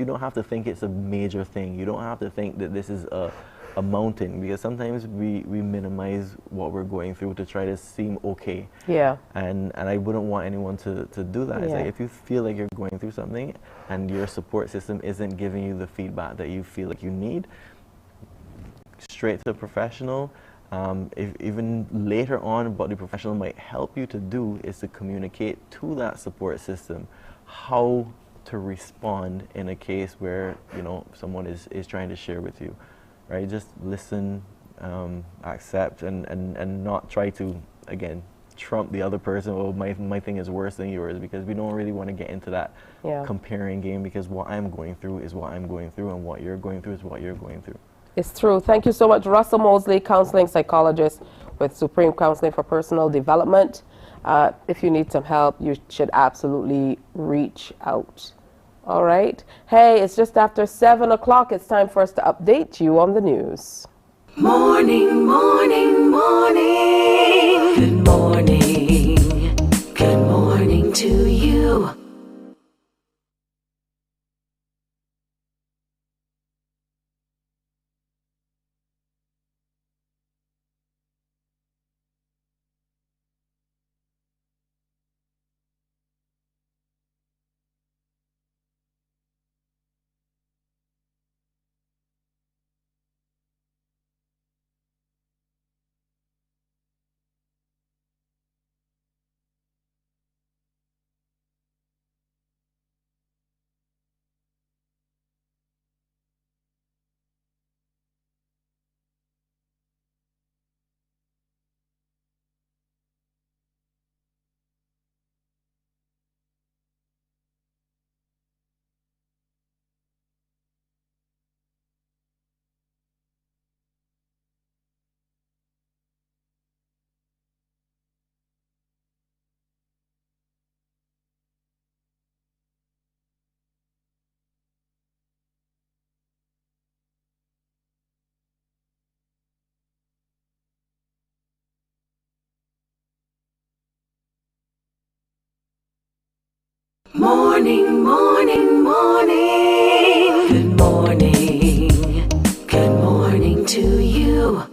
don't have to think it's a major thing. You don't have to think that this is a a mountain, because sometimes we minimize what we're going through to try to seem okay. Yeah. And I wouldn't want anyone to do that. It's Yeah. like, if you feel like you're going through something and your support system isn't giving you the feedback that you feel like you need, straight to a professional. If even later on, what the professional might help you to do is to communicate to that support system how to respond in a case where, you know, someone is trying to share with you, right? Just listen, accept, and not try to, again, trump the other person. Oh, my thing is worse than yours, because we don't really want to get into that comparing game, because what I'm going through is what I'm going through, and what you're going through is what you're going through. It's true. Thank you so much, Russell Mosley, counseling psychologist with Supreme Counseling for Personal Development. If you need some help, you should absolutely reach out. All right. Hey, it's just after 7 o'clock. It's time for us to update you on the news. Morning, morning, morning. Good morning. Good morning to you. Morning, morning, morning. Good morning. Good morning to you.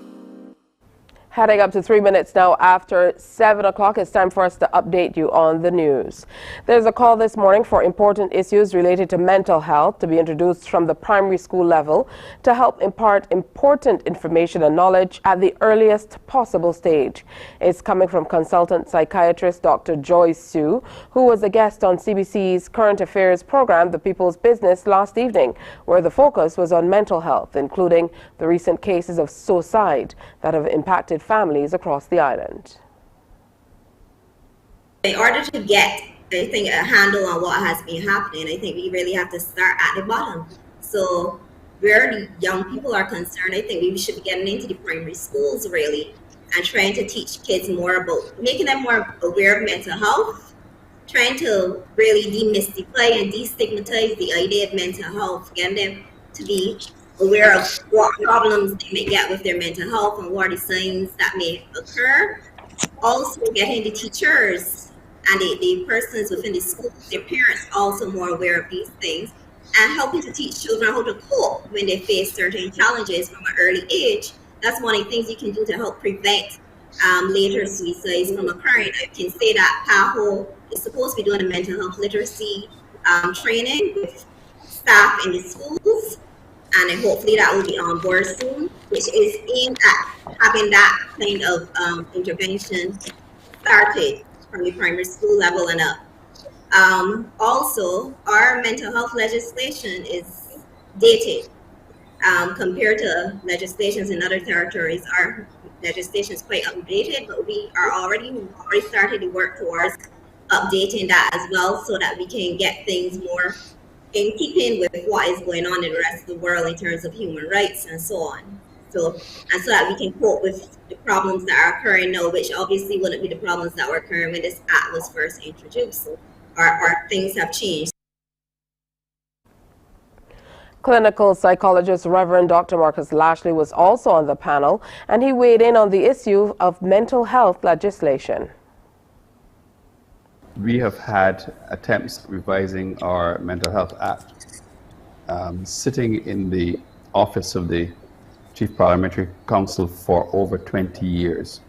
Heading up to 3 minutes now after 7 o'clock, it's time for us to update you on the news. There's a call this morning for important issues related to mental health to be introduced from the primary school level to help impart important information and knowledge at the earliest possible stage. It's coming from consultant psychiatrist Dr. Joy Sue, who was a guest on CBC's current affairs program, The People's Business, last evening, where the focus was on mental health, including the recent cases of suicide that have impacted families across the island. In order to get, I think, a handle on what has been happening, I think we really have to start at the bottom. So where the young people are concerned, I think we should be getting into the primary schools really and trying to teach kids more about, making them more aware of mental health, trying to really demystify and destigmatize the idea of mental health, getting them to be aware of what problems they may get with their mental health and what are the signs that may occur. Also getting the teachers and the persons within the school, their parents, also more aware of these things, and helping to teach children how to cope when they face certain challenges from an early age. That's one of the things you can do to help prevent later suicides from occurring. I can say that PAHO is supposed to be doing a mental health literacy training with staff in the schools, and hopefully that will be on board soon, which is aimed at having that kind of intervention started from the primary school level and up. Also, our mental health legislation is dated compared to legislations in other territories. Our legislation is quite outdated, but we already started to work towards updating that as well, so that we can get things more in keeping with what is going on in the rest of the world in terms of human rights and so on. So that we can cope with the problems that are occurring now, which obviously wouldn't be the problems that were occurring when this act was first introduced. Our things have changed. Clinical psychologist Reverend Dr. Marcus Lashley was also on the panel, and he weighed in on the issue of mental health legislation. We have had attempts at revising our Mental Health Act sitting in the office of the Chief Parliamentary Council for over 20 years.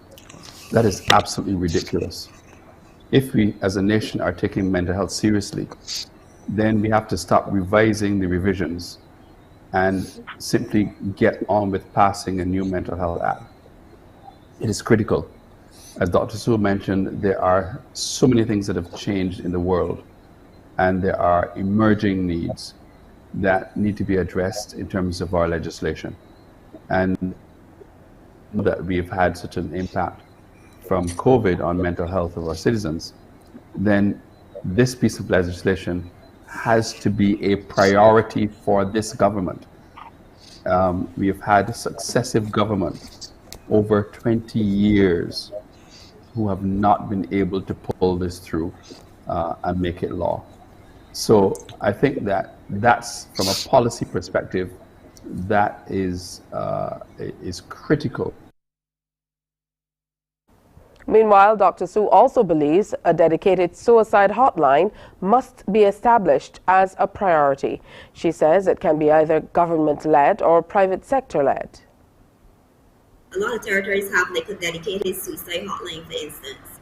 That is absolutely ridiculous. If we as a nation are taking mental health seriously, then we have to stop revising the revisions and simply get on with passing a new mental health act. It is critical. As Dr. Sue mentioned, there are so many things that have changed in the world, and there are emerging needs that need to be addressed in terms of our legislation. And that we've had such an impact from COVID on mental health of our citizens, then this piece of legislation has to be a priority for this government. We have had successive governments over 20 years who have not been able to pull this through and make it law. So I think that that's, from a policy perspective, that is critical. Meanwhile, Dr. Sue also believes a dedicated suicide hotline must be established as a priority. She says it can be either government-led or private sector-led. A lot of territories have like a dedicated suicide hotline, for instance.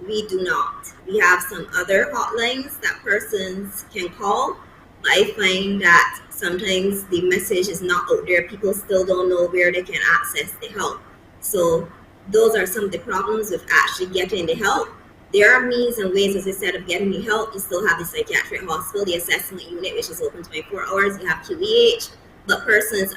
We do not. We have some other hotlines that persons can call. But I find that sometimes the message is not out there. People still don't know where they can access the help. So those are some of the problems with actually getting the help. There are means and ways, as I said, of getting the help. You still have the psychiatric hospital, the assessment unit, which is open 24 hours. You have QEH, but persons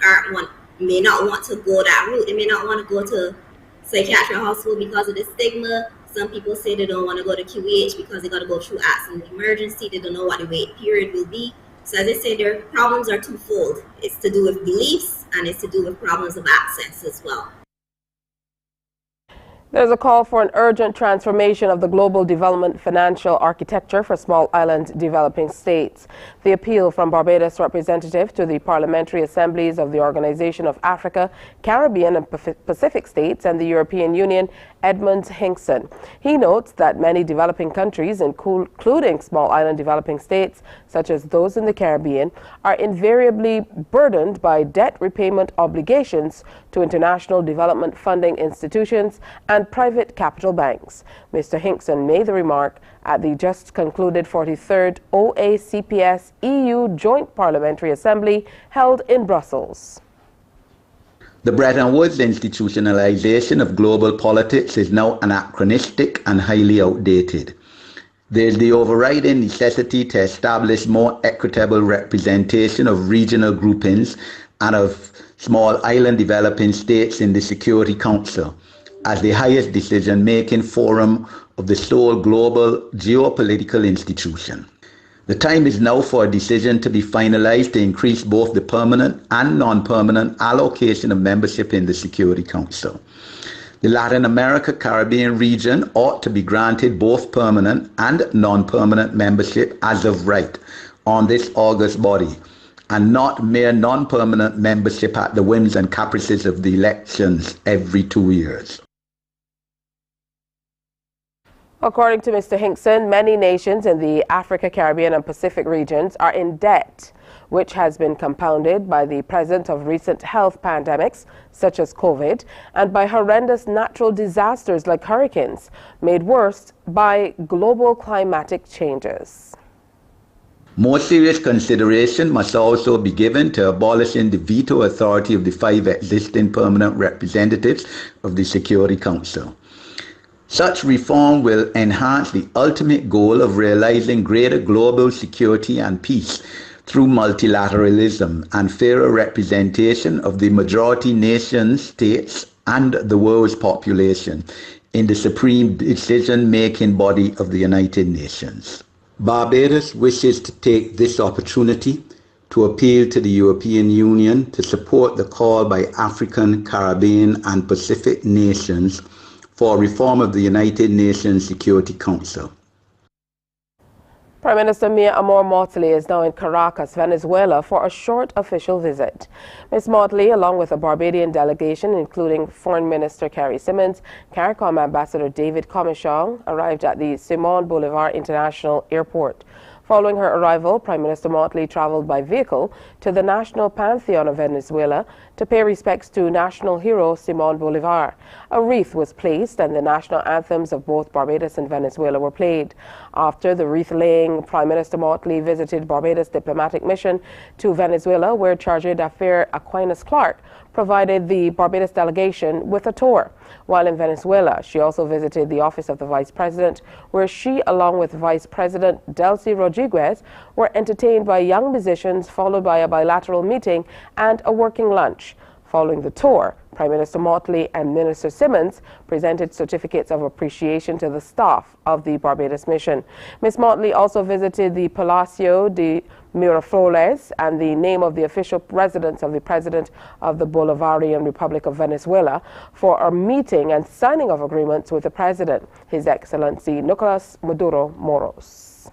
may not want to go that route. They may not want to go to psychiatric hospital because of the stigma. Some people say they don't want to go to QEH because they got to go through accident emergency. They don't know what the wait period will be. So as I say, their problems are twofold. It's to do with beliefs and it's to do with problems of access as well. There's a call for an urgent transformation of the global development financial architecture for small island developing states. The appeal from Barbados representative to the parliamentary assemblies of the Organization of Africa, Caribbean and Pacific States and the European Union, Edmund Hinkson. He notes that many developing countries, including small island developing states, such as those in the Caribbean, are invariably burdened by debt repayment obligations to international development funding institutions and private capital banks. Mr. Hinkson made the remark at the just concluded 43rd OACPS EU Joint Parliamentary Assembly held in Brussels. The Bretton Woods institutionalization of global politics is now anachronistic and highly outdated. There is the overriding necessity to establish more equitable representation of regional groupings and of small island developing states in the Security Council as the highest decision-making forum of the sole global geopolitical institution. The time is now for a decision to be finalized to increase both the permanent and non-permanent allocation of membership in the Security Council. The Latin America Caribbean region ought to be granted both permanent and non-permanent membership as of right on this august body, and not mere non-permanent membership at the whims and caprices of the elections every 2 years. According to Mr. Hinkson, many nations in the Africa, Caribbean and Pacific regions are in debt, which has been compounded by the presence of recent health pandemics, such as COVID, and by horrendous natural disasters like hurricanes, made worse by global climatic changes. More serious consideration must also be given to abolishing the veto authority of the 5 existing permanent representatives of the Security Council. Such reform will enhance the ultimate goal of realizing greater global security and peace through multilateralism and fairer representation of the majority nations, states, and the world's population in the supreme decision-making body of the United Nations. Barbados wishes to take this opportunity to appeal to the European Union to support the call by African, Caribbean, and Pacific nations for reform of the United Nations Security Council. Prime Minister Mia Amor Motley is now in Caracas, Venezuela, for a short official visit. Ms. Motley, along with a Barbadian delegation, including Foreign Minister Carrie Simmons, CARICOM Ambassador David Comichon, arrived at the Simon Bolivar International Airport. Following her arrival, Prime Minister Motley traveled by vehicle to the National Pantheon of Venezuela to to pay respects to national hero Simón Bolívar. A wreath was placed and the national anthems of both Barbados and Venezuela were played. After the wreath-laying, Prime Minister Motley visited Barbados' diplomatic mission to Venezuela, where Charge d'Affaires Aquinas Clark provided the Barbados delegation with a tour. While in Venezuela, she also visited the office of the Vice President, where she, along with Vice President Delcy Rodriguez, were entertained by young musicians, followed by a bilateral meeting and a working lunch. Following the tour, Prime Minister Motley and Minister Simmons presented certificates of appreciation to the staff of the Barbados mission. Ms. Motley also visited the Palacio de Miraflores and the name of the official residence of the President of the Bolivarian Republic of Venezuela for a meeting and signing of agreements with the President, His Excellency Nicolas Maduro Moros.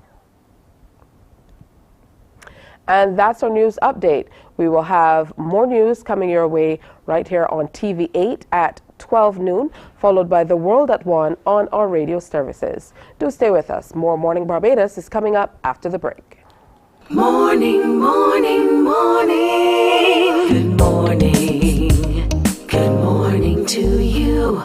And that's our news update. We will have more news coming your way right here on TV8 at 12 noon, followed by The World at 1 on our radio services. Do stay with us. More Morning Barbados is coming up after the break. Morning, morning, morning. Good morning. Good morning to you.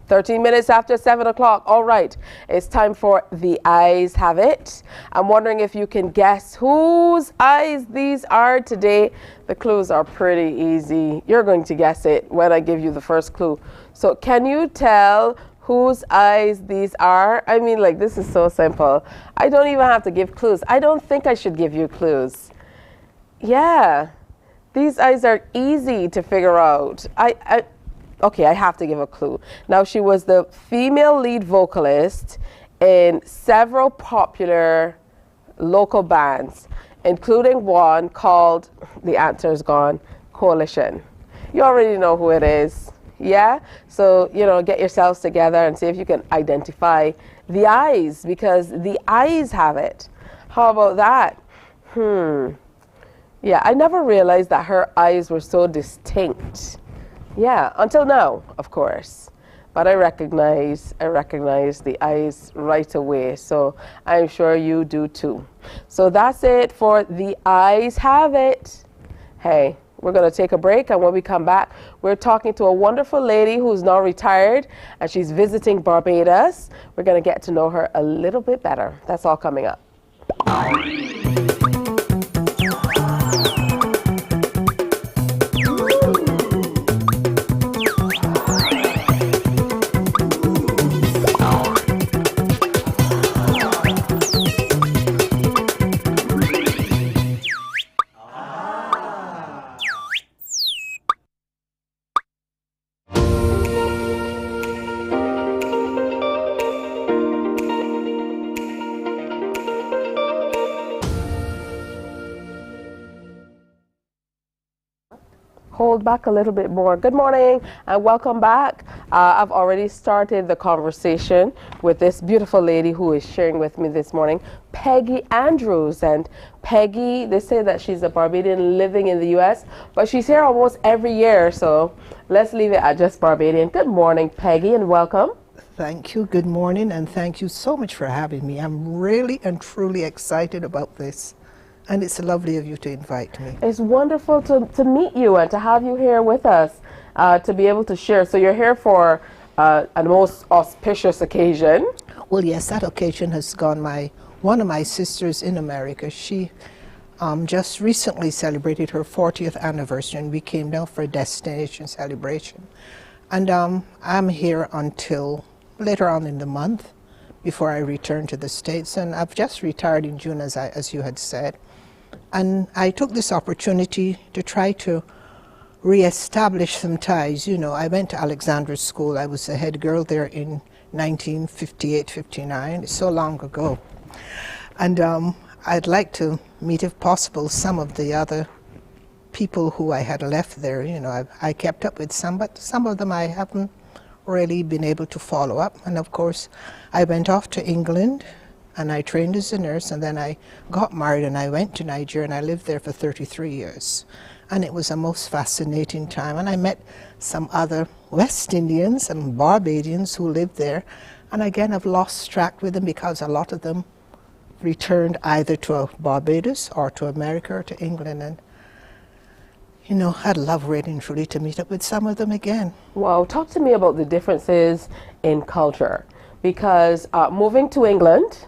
Thirteen minutes after 7 o'clock. All right, it's time for The Eyes Have It. I'm wondering if you can guess whose eyes these are today. The clues are pretty easy. You're going to guess it when I give you the first clue. So can you tell whose eyes these are? I mean, like, this is so simple. I don't even have to give clues. I don't think I should give you clues. Yeah, these eyes are easy to figure out. Okay, I have to give a clue. Now, she was the female lead vocalist in several popular local bands, including one called, the answer's gone, Coalition. You already know who it is, yeah? So, you know, get yourselves together and see if you can identify the eyes, because the eyes have it. How about that? Yeah, I never realized that her eyes were so distinct. Yeah, until now, of course. But I recognize the eyes right away. So I'm sure you do too. So that's it for The Eyes Have It. Hey, we're going to take a break, and when we come back, we're talking to a wonderful lady who's now retired, and she's visiting Barbados. We're going to get to know her a little bit better. That's all coming up. Hold back a little bit more. Good morning and welcome back. I've already started the conversation with this beautiful lady who is sharing with me this morning, Peggy Andrews. And Peggy, they say that she's a Barbadian living in the U.S., but she's here almost every year, so let's leave it at just Barbadian. Good morning, Peggy, and welcome. Thank you. Good morning, and thank you so much for having me. I'm really and truly excited about this, and it's lovely of you to invite me. It's wonderful to meet you and to have you here with us, to be able to share. So you're here for a most auspicious occasion. Well, yes, that occasion has gone. One of my sisters in America, she just recently celebrated her 40th anniversary, and we came down for a destination celebration. And I'm here until later on in the month before I return to the States, and I've just retired in June, as you had said. And I took this opportunity to try to reestablish some ties. You know, I went to Alexandra School. I was the head girl there in 1958-59. It's so long ago. And I'd like to meet, if possible, some of the other people who I had left there. You know, I kept up with some, but some of them I haven't really been able to follow up. And of course, I went off to England and I trained as a nurse, and then I got married and I went to Nigeria, and I lived there for 33 years. And it was a most fascinating time, and I met some other West Indians and Barbadians who lived there, and again I've lost track with them because a lot of them returned either to Barbados or to America or to England. And you know, I'd love really and truly to meet up with some of them again. Wow, talk to me about the differences in culture, because moving to England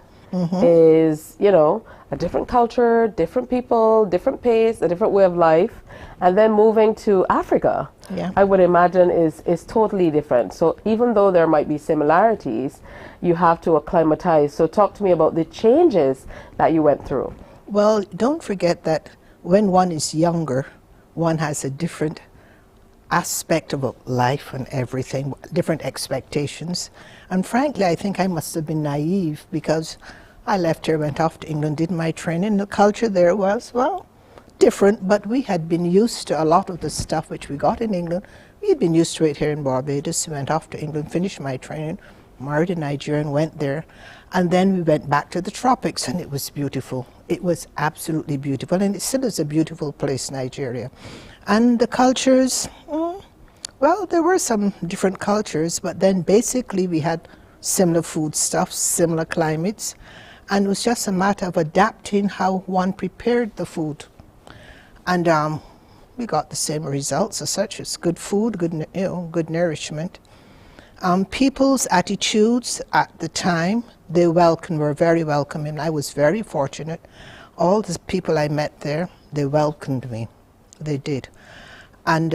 is, you know, a different culture, different people, different pace, a different way of life, and then moving to Africa, I would imagine is totally different. So even though there might be similarities, you have to acclimatize. So talk to me about the changes that you went through. Well, don't forget that when one is younger, one has a different aspect of life and everything, different expectations. And frankly, I think I must have been naive because I left here, went off to England, did my training. The culture there was, well, different, but we had been used to a lot of the stuff which we got in England. We had been used to it here in Barbados. Went off to England, finished my training, married a Nigerian, went there. And then we went back to the tropics, and it was beautiful. It was absolutely beautiful, and it still is a beautiful place, Nigeria. And the cultures, well, there were some different cultures, but then basically we had similar food stuff, similar climates, and it was just a matter of adapting how one prepared the food. And we got the same results as such. It's good food, good, you know, good nourishment. People's attitudes at the time, they were very welcoming. I was very fortunate. All the people I met there, they welcomed me. They did. And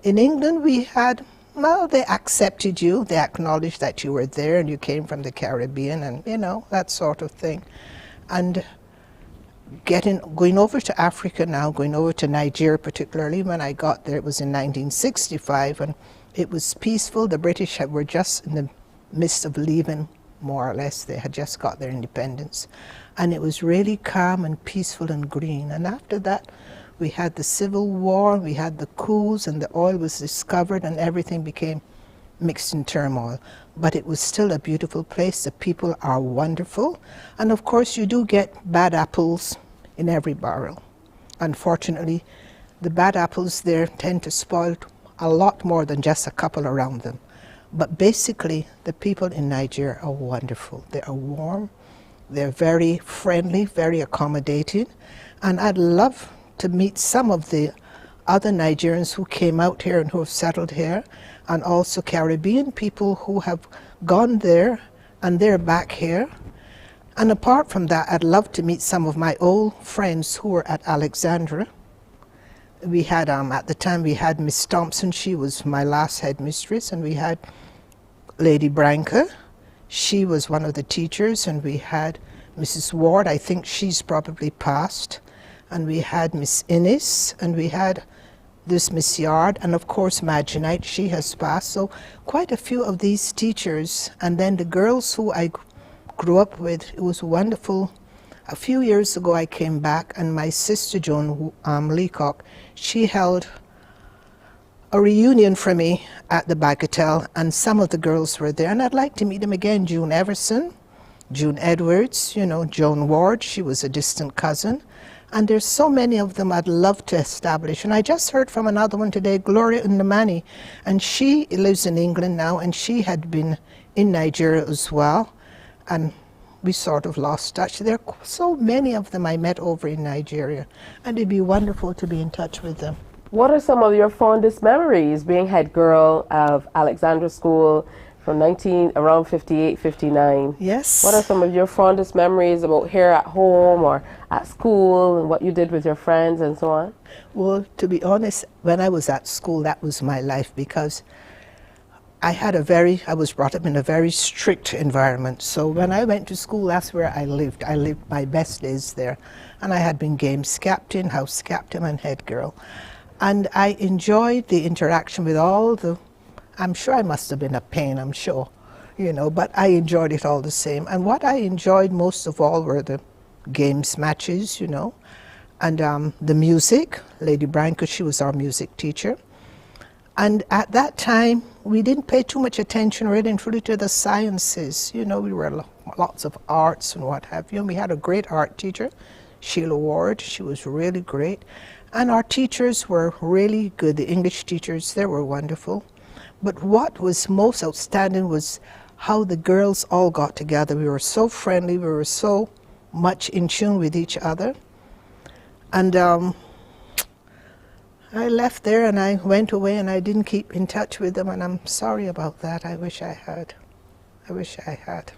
in England, we had, well, they accepted you. They acknowledged that you were there and you came from the Caribbean and, you know, that sort of thing. And going over to Africa now, going over to Nigeria particularly, when I got there, it was in 1965, and it was peaceful. The British were just in the midst of leaving, more or less. They had just got their independence. And it was really calm and peaceful and green. And after that, we had the Civil War, we had the coups, and the oil was discovered, and everything became mixed in turmoil. But it was still a beautiful place. The people are wonderful. And of course, you do get bad apples in every barrel. Unfortunately, the bad apples there tend to spoil a lot more than just a couple around them. But basically, the people in Nigeria are wonderful. They are warm, they're very friendly, very accommodating, and I'd love to meet some of the other Nigerians who came out here and who have settled here, and also Caribbean people who have gone there and they're back here. And apart from that, I'd love to meet some of my old friends who were at Alexandra. We had, at the time, we had Miss Thompson. She was my last headmistress, and we had Lady Branca. She was one of the teachers, and we had Mrs. Ward. I think she's probably passed. And we had Miss Innes, and we had this Miss Yard, and of course Maginite, she has passed. So quite a few of these teachers, and then the girls who I grew up with, it was wonderful. A few years ago I came back, and my sister Joan Leacock, she held a reunion for me at the Bagatelle, and some of the girls were there, and I'd like to meet them again. June Everson, June Edwards, you know, Joan Ward, she was a distant cousin. And there's so many of them I'd love to establish. And I just heard from another one today, Gloria Undamani, and she lives in England now, and she had been in Nigeria as well. And we sort of lost touch. There are so many of them I met over in Nigeria, and it'd be wonderful to be in touch with them. What are some of your fondest memories being head girl of Alexandra School from around 58, 59? Yes. What are some of your fondest memories about here at home or at school and what you did with your friends and so on? Well, to be honest, when I was at school, that was my life, because I was brought up in a very strict environment. So when I went to school, that's where I lived. I lived my best days there. And I had been games captain, house captain, and head girl. And I enjoyed the interaction with I'm sure I must have been a pain, I'm sure, you know, but I enjoyed it all the same. And what I enjoyed most of all were the games matches, you know, and the music. Lady Branco, she was our music teacher. And at that time, we didn't pay too much attention really and truly to the sciences. You know, we were lots of arts and what have you. And we had a great art teacher, Sheila Ward. She was really great. And our teachers were really good. The English teachers, they were wonderful. But what was most outstanding was how the girls all got together. We were so friendly. We were so much in tune with each other. And I left there and I went away and I didn't keep in touch with them, and I'm sorry about that. I wish I had. I wish I had.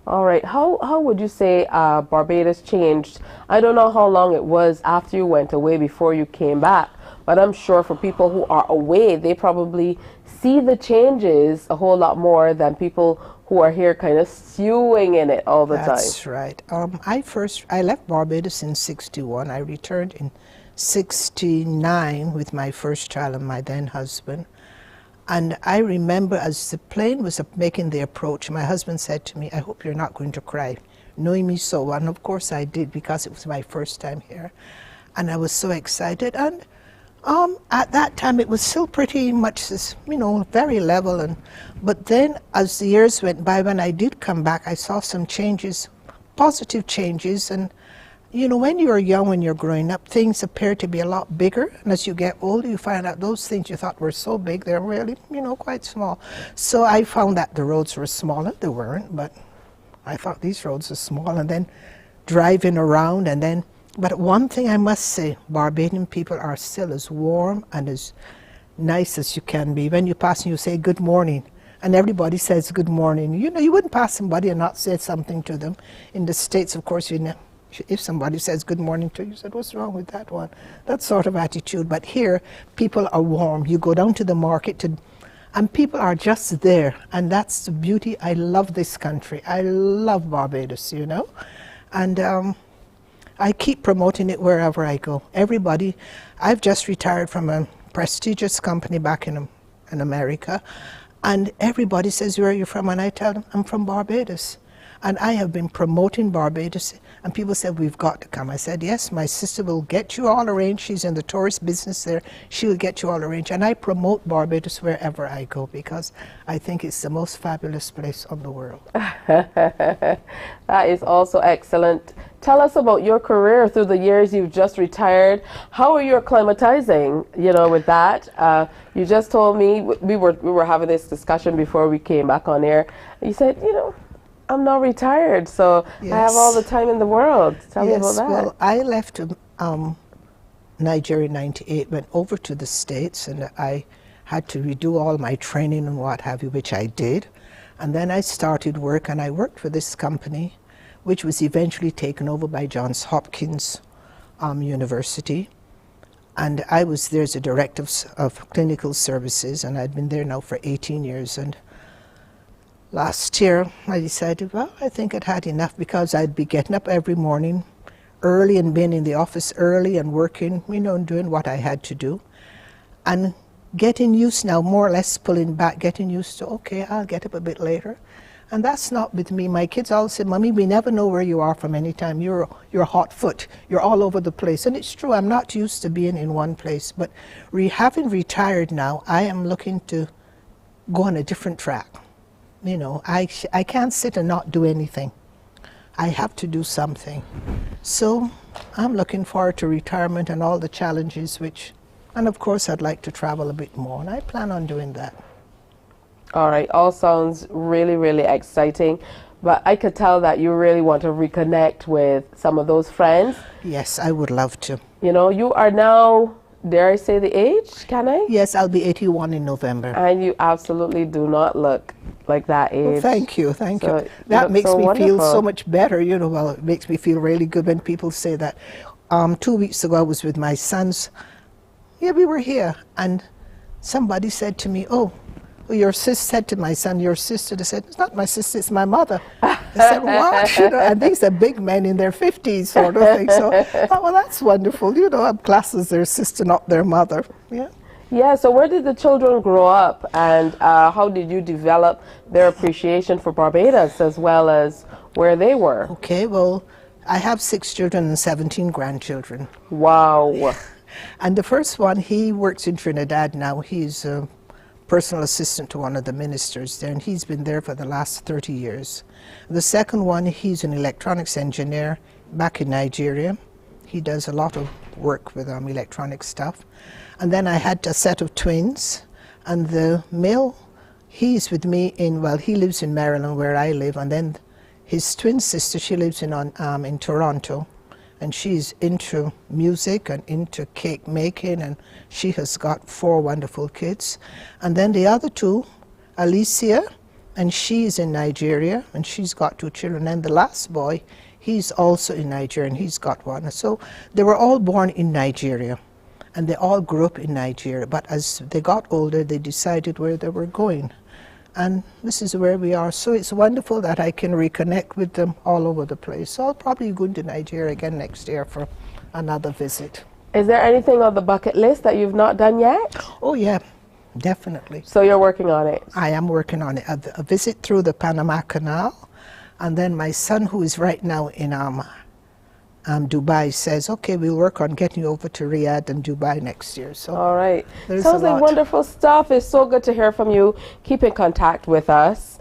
All right. How would you say Barbados changed? I don't know how long it was after you went away before you came back, but I'm sure for people who are away, they probably see the changes a whole lot more than people who are here kind of stewing in it all the time. That's right. I left Barbados in 61. I returned in 69 with my first child and my then husband. And I remember as the plane was making the approach, my husband said to me, "I hope you're not going to cry," knowing me so well. And of course I did, because it was my first time here. And I was so excited. And at that time it was still pretty much, you know, very level. But then as the years went by, when I did come back, I saw some changes, positive changes. And you know, when you're young, when you're growing up, things appear to be a lot bigger. And as you get older, you find out those things you thought were so big, they're really, you know, quite small. So I found that the roads were smaller. They weren't, but I thought these roads are small. And then driving around, but one thing I must say, Barbadian people are still as warm and as nice as you can be. When you pass and you say good morning, and everybody says good morning. You know, you wouldn't pass somebody and not say something to them. In the States, of course, you know, if somebody says good morning to you, you said, "What's wrong with that one?" That sort of attitude. But here, people are warm. You go down to the market and people are just there. And that's the beauty. I love this country. I love Barbados, you know. And I keep promoting it wherever I go. Everybody, I've just retired from a prestigious company back in America. And everybody says, "Where are you from?" And I tell them, "I'm from Barbados." And I have been promoting Barbados, and people said, "We've got to come." I said, "Yes, my sister will get you all arranged. She's in the tourist business there. She'll get you all arranged." And I promote Barbados wherever I go, because I think it's the most fabulous place on the world. That is also excellent. Tell us about your career through the years you've just retired. How are you acclimatizing, you know, with that? You just told me, we were having this discussion before we came back on air. You said, you know, "I'm not retired, so yes. I have all the time in the world." Tell me about that. Well, I left Nigeria in 98, went over to the States, and I had to redo all my training and what have you, which I did. And then I started work, and I worked for this company, which was eventually taken over by Johns Hopkins University. And I was there as a director of clinical services, and I'd been there now for 18 years. And last year, I decided, well, I think I'd had enough, because I'd be getting up every morning early and being in the office early and working, you know, and doing what I had to do. And getting used now, more or less pulling back, getting used to, okay, I'll get up a bit later. And that's not with me. My kids all say, Mommy, we never know where you are from any time. You're a hot foot. You're all over the place. And it's true, I'm not used to being in one place. But having retired now, I am looking to go on a different track. You know, I can't sit and not do anything. I have to do something. So I'm looking forward to retirement and all the challenges and of course I'd like to travel a bit more, and I plan on doing that. All right, all sounds really, really exciting, but I could tell that you really want to reconnect with some of those friends. Yes, I would love to. You know, you are now, dare I say the age, can I? Yes, I'll be 81 in November. And you absolutely do not look like that age. Well, thank you. That makes me feel so much better, you know. Well, it makes me feel really good when people say that. 2 weeks ago I was with my sons. Yeah, we were here, and somebody said to me, oh, your sister said to my son, your sister. They said, it's not my sister, it's my mother. I said, what? You know, and these are big men in their 50s sort of thing. So I thought, well, that's wonderful. You know, I'm classed as their sister, not their mother. Yeah. Yeah, so where did the children grow up, and how did you develop their appreciation for Barbados as well as where they were? Okay, well, I have 6 children and 17 grandchildren. Wow. And the first one, he works in Trinidad now. He's a personal assistant to one of the ministers there, and he's been there for the last 30 years. The second one, he's an electronics engineer back in Nigeria. He does a lot of work with electronic stuff. And then I had a set of twins, and the male, he's with me he lives in Maryland where I live, and then his twin sister, she lives in Toronto. And she's into music and into cake making, and she has got 4 wonderful kids. And then the other 2, Alicia, and she's in Nigeria, and she's got 2 children. And the last boy, he's also in Nigeria, and he's got 1. So they were all born in Nigeria, and they all grew up in Nigeria. But as they got older, they decided where they were going. And this is where we are. So it's wonderful that I can reconnect with them all over the place. So I'll probably go to Nigeria again next year for another visit. Is there anything on the bucket list that you've not done yet? Oh, yeah, definitely. So you're working on it? I am working on it. A visit through the Panama Canal. And then my son, who is right now in Dubai, says, okay, we'll work on getting you over to Riyadh and Dubai next year. So all right. Sounds like wonderful stuff. It's so good to hear from you. Keep in contact with us.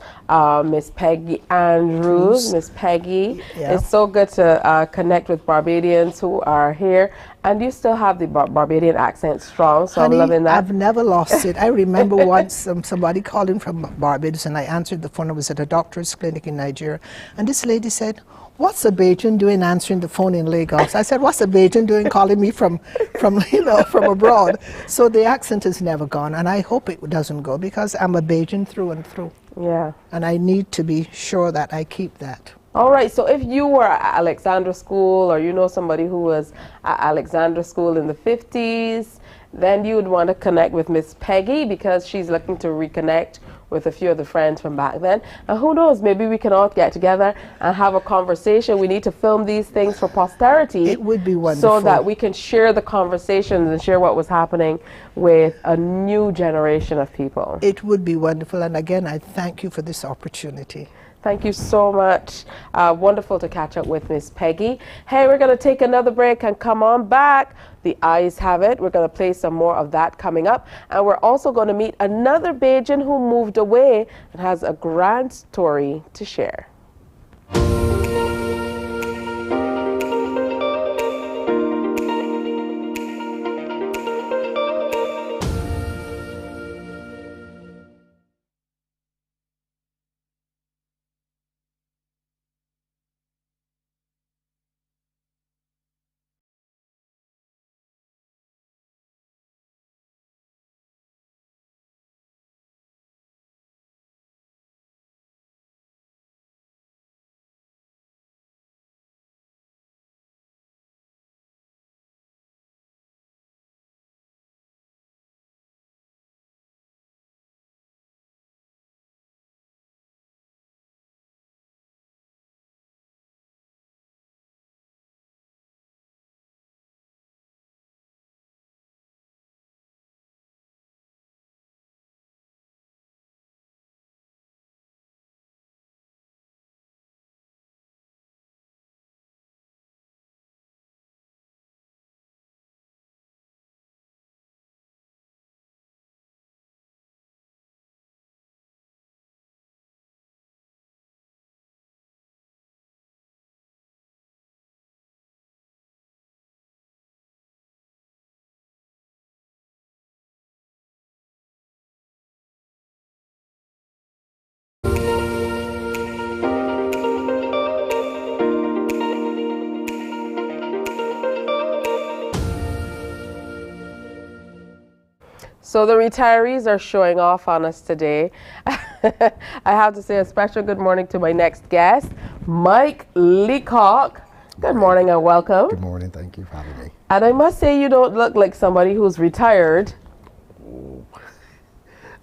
Miss Peggy Andrews, Miss Peggy. Yeah. It's so good to connect with Barbadians who are here. And you still have the Barbadian accent strong, so Honey, I'm loving that. I've never lost it. I remember once somebody called in from Barbados, and I answered the phone. I was at a doctor's clinic in Nigeria, and this lady said, what's a Bajan doing answering the phone in Lagos? I said, what's a Bajan doing calling me from abroad? So the accent has never gone, and I hope it doesn't go, because I'm a Bajan through and through. Yeah. And I need to be sure that I keep that. All right, so if you were at Alexandra School, or you know somebody who was at Alexandra School in the 50s, then you would want to connect with Miss Peggy, because she's looking to reconnect with a few of the friends from back then. And who knows, maybe we can all get together and have a conversation. We need to film these things for posterity. It would be wonderful. So that we can share the conversations and share what was happening with a new generation of people. It would be wonderful. And again, I thank you for this opportunity. Thank you so much. Wonderful to catch up with Miss Peggy. Hey, we're going to take another break and come on back. The eyes have it. We're going to play some more of that coming up. And we're also going to meet another Bajan who moved away and has a grand story to share. So the retirees are showing off on us today. I have to say a special good morning to my next guest, Mike Leacock. Good morning and welcome. Good morning, thank you for having me. And I must say you don't look like somebody who's retired. Oh.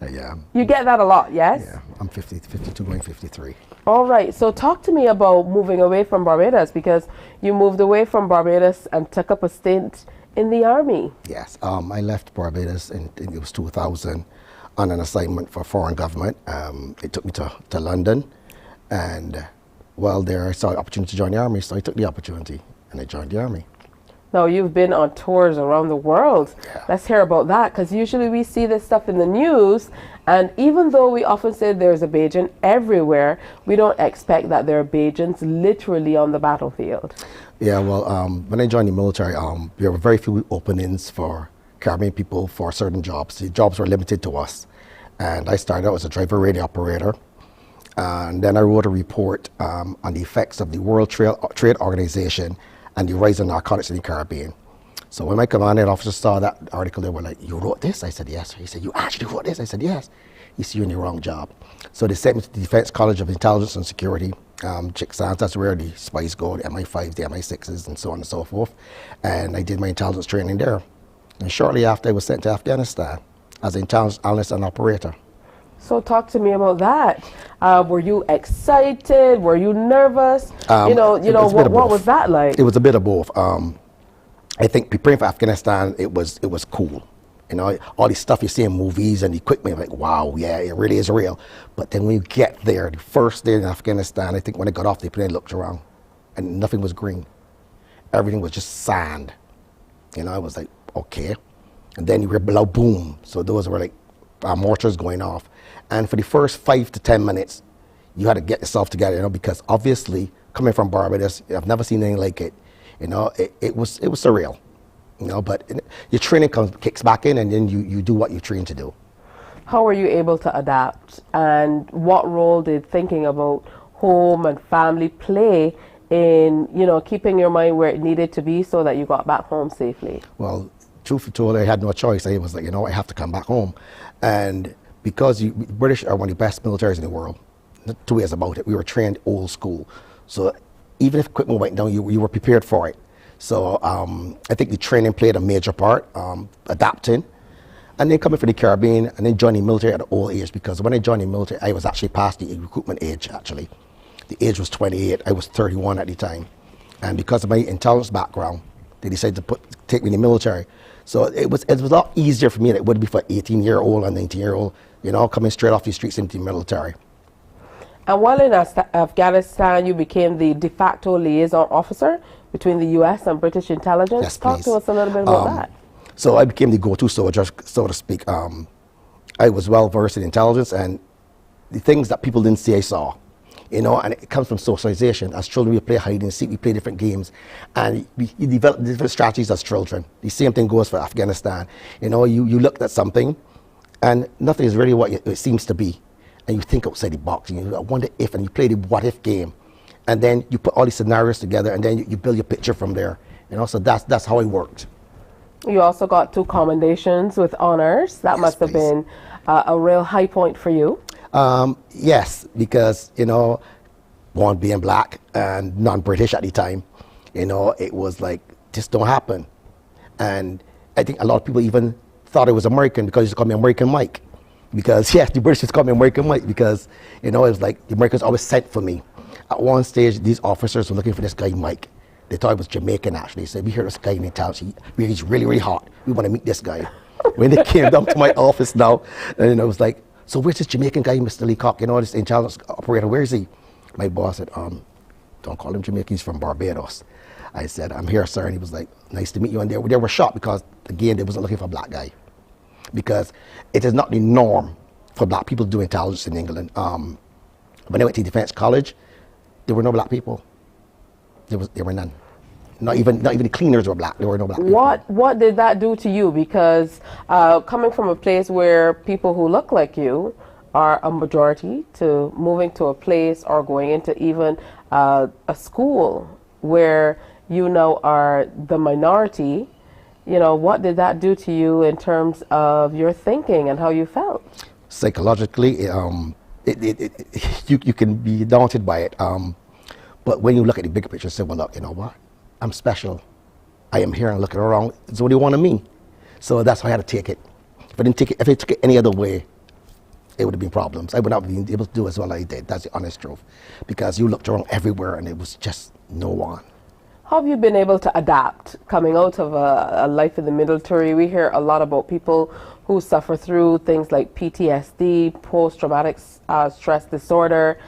Yeah. You get that a lot, yes? Yeah, I'm 52 going 53. All right, so talk to me about moving away from Barbados, because you moved away from Barbados and took up a stint in the Army. Yes, I left Barbados in it was 2000 on an assignment for foreign government. It took me to London, and while there I saw an opportunity to join the Army, so I took the opportunity and I joined the Army. Now, you've been on tours around the world. Yeah. Let's hear about that, because usually we see this stuff in the news, and even though we often say there's a Bajan everywhere, we don't expect that there are Bajans literally on the battlefield. Yeah, well, when I joined the military, there were very few openings for Caribbean people for certain jobs. The jobs were limited to us. And I started out as a driver radio operator. And then I wrote a report on the effects of the World Trade Organization and the rise of narcotics in the Caribbean. So when my commanding officer saw that article, they were like, "You wrote this?" I said, "Yes." He said, "You actually wrote this?" I said, "Yes." He said, "You're in the wrong job." So they sent me to the Defense College of Intelligence and Security, Chicksans. That's where the spies go, the MI5s, the MI6s, and so on and so forth. And I did my intelligence training there. And shortly after, I was sent to Afghanistan as an intelligence analyst and operator. So talk to me about that. Were you excited? Were you nervous? What was that like? It was a bit of both. I think preparing for Afghanistan, it was cool. You know, all the stuff you see in movies and equipment, like, wow, yeah, it really is real. But then when you get there, the first day in Afghanistan, I think when I got off the plane, I looked around and nothing was green. Everything was just sand. You know, I was like, okay. And then you hear below, boom. So those were like mortars going off. And for the first 5 to 10 minutes, you had to get yourself together, you know, because obviously coming from Barbados, I've never seen anything like it. You know, it was surreal, you know, but your training kicks back in, and then you do what you train to do. How were you able to adapt, and what role did thinking about home and family play in, you know, keeping your mind where it needed to be so that you got back home safely? Well, truth be told, I had no choice. I was like, you know, I have to come back home. And because British are one of the best militaries in the world, not 2 ways about it, we were trained old school. So even if equipment went down, you were prepared for it. So I think the training played a major part, adapting. And then coming from the Caribbean and then joining the military at an old age, because when I joined the military, I was actually past the recruitment age, actually. The age was 28, I was 31 at the time. And because of my intelligence background, they decided to take me in the military. So it was a lot easier for me than it would be for an 18-year-old and 19-year-old, you know, coming straight off the streets into the military. And while in Afghanistan, you became the de facto liaison officer between the U.S. and British intelligence. Yes, Talk to us a little bit about that. So I became the go-to soldier, so to speak. I was well versed in intelligence, and the things that people didn't see, I saw. You know, and it comes from socialization. As children, we play hide and seek, we play different games, and you develop different strategies as children. The same thing goes for Afghanistan. You know, you looked at something, and nothing is really what it seems to be. And you think outside the box, and you wonder if, and you play the what-if game. And then you put all these scenarios together, and then you build your picture from there. You know, so that's how it worked. You also got 2 commendations with honors. That must have been a real high point for you. Yes, because, you know, born being black and non-British at the time, you know, it was like, this don't happen. And I think a lot of people even thought I was American because they used to call me American Mike. Because, yes, the British used to call me American Mike because, you know, it was like the Americans always sent for me. At one stage, these officers were looking for this guy, Mike. They thought he was Jamaican, actually. They said, we hear this guy in intelligence. He's really, really hot. We want to meet this guy. When they came down to my office now, and I was like, so where's this Jamaican guy, Mr. Leacock, you know, this intelligence operator, where is he? My boss said, don't call him Jamaican, he's from Barbados. I said, I'm here, sir. And he was like, nice to meet you. And they were shocked because, again, they wasn't looking for a black guy. Because it is not the norm for black people to do intelligence in England. When I went to Defense College, there were no black people. There were none. Not even the cleaners were black. There were no black people. What did that do to you? Because coming from a place where people who look like you are a majority, to moving to a place or going into even a school where you now are the minority, you know, what did that do to you in terms of your thinking and how you felt? Psychologically, you can be daunted by it. But when you look at the bigger picture, say, well, look, you know what? I'm special. I am here and looking around. It's what they want of me. So that's how I had to take it. If I took it any other way, it would have been problems. I would not have been able to do as well as I did. That's the honest truth. Because you looked around everywhere and it was just no one. How have you been able to adapt coming out of a life in the military? We hear a lot about people who suffer through things like PTSD, post-traumatic stress disorder,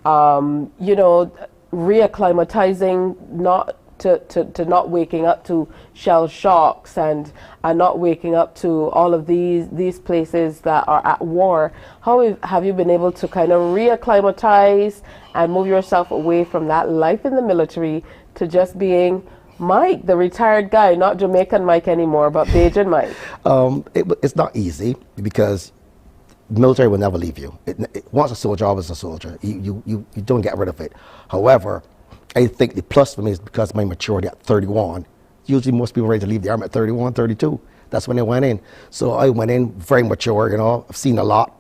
you know, reacclimatizing, not to not waking up to shell shocks and not waking up to all of these places that are at war. How have you been able to kind of reacclimatize and move yourself away from that life in the military to just being Mike, the retired guy, not Jamaican Mike anymore, but Bajan Mike? It's not easy because the military will never leave you. Once a soldier, always a soldier. You don't get rid of it. However, I think the plus for me is because of my maturity at 31. Usually most people are ready to leave the army at 31, 32. That's when I went in. So I went in very mature, you know. I've seen a lot.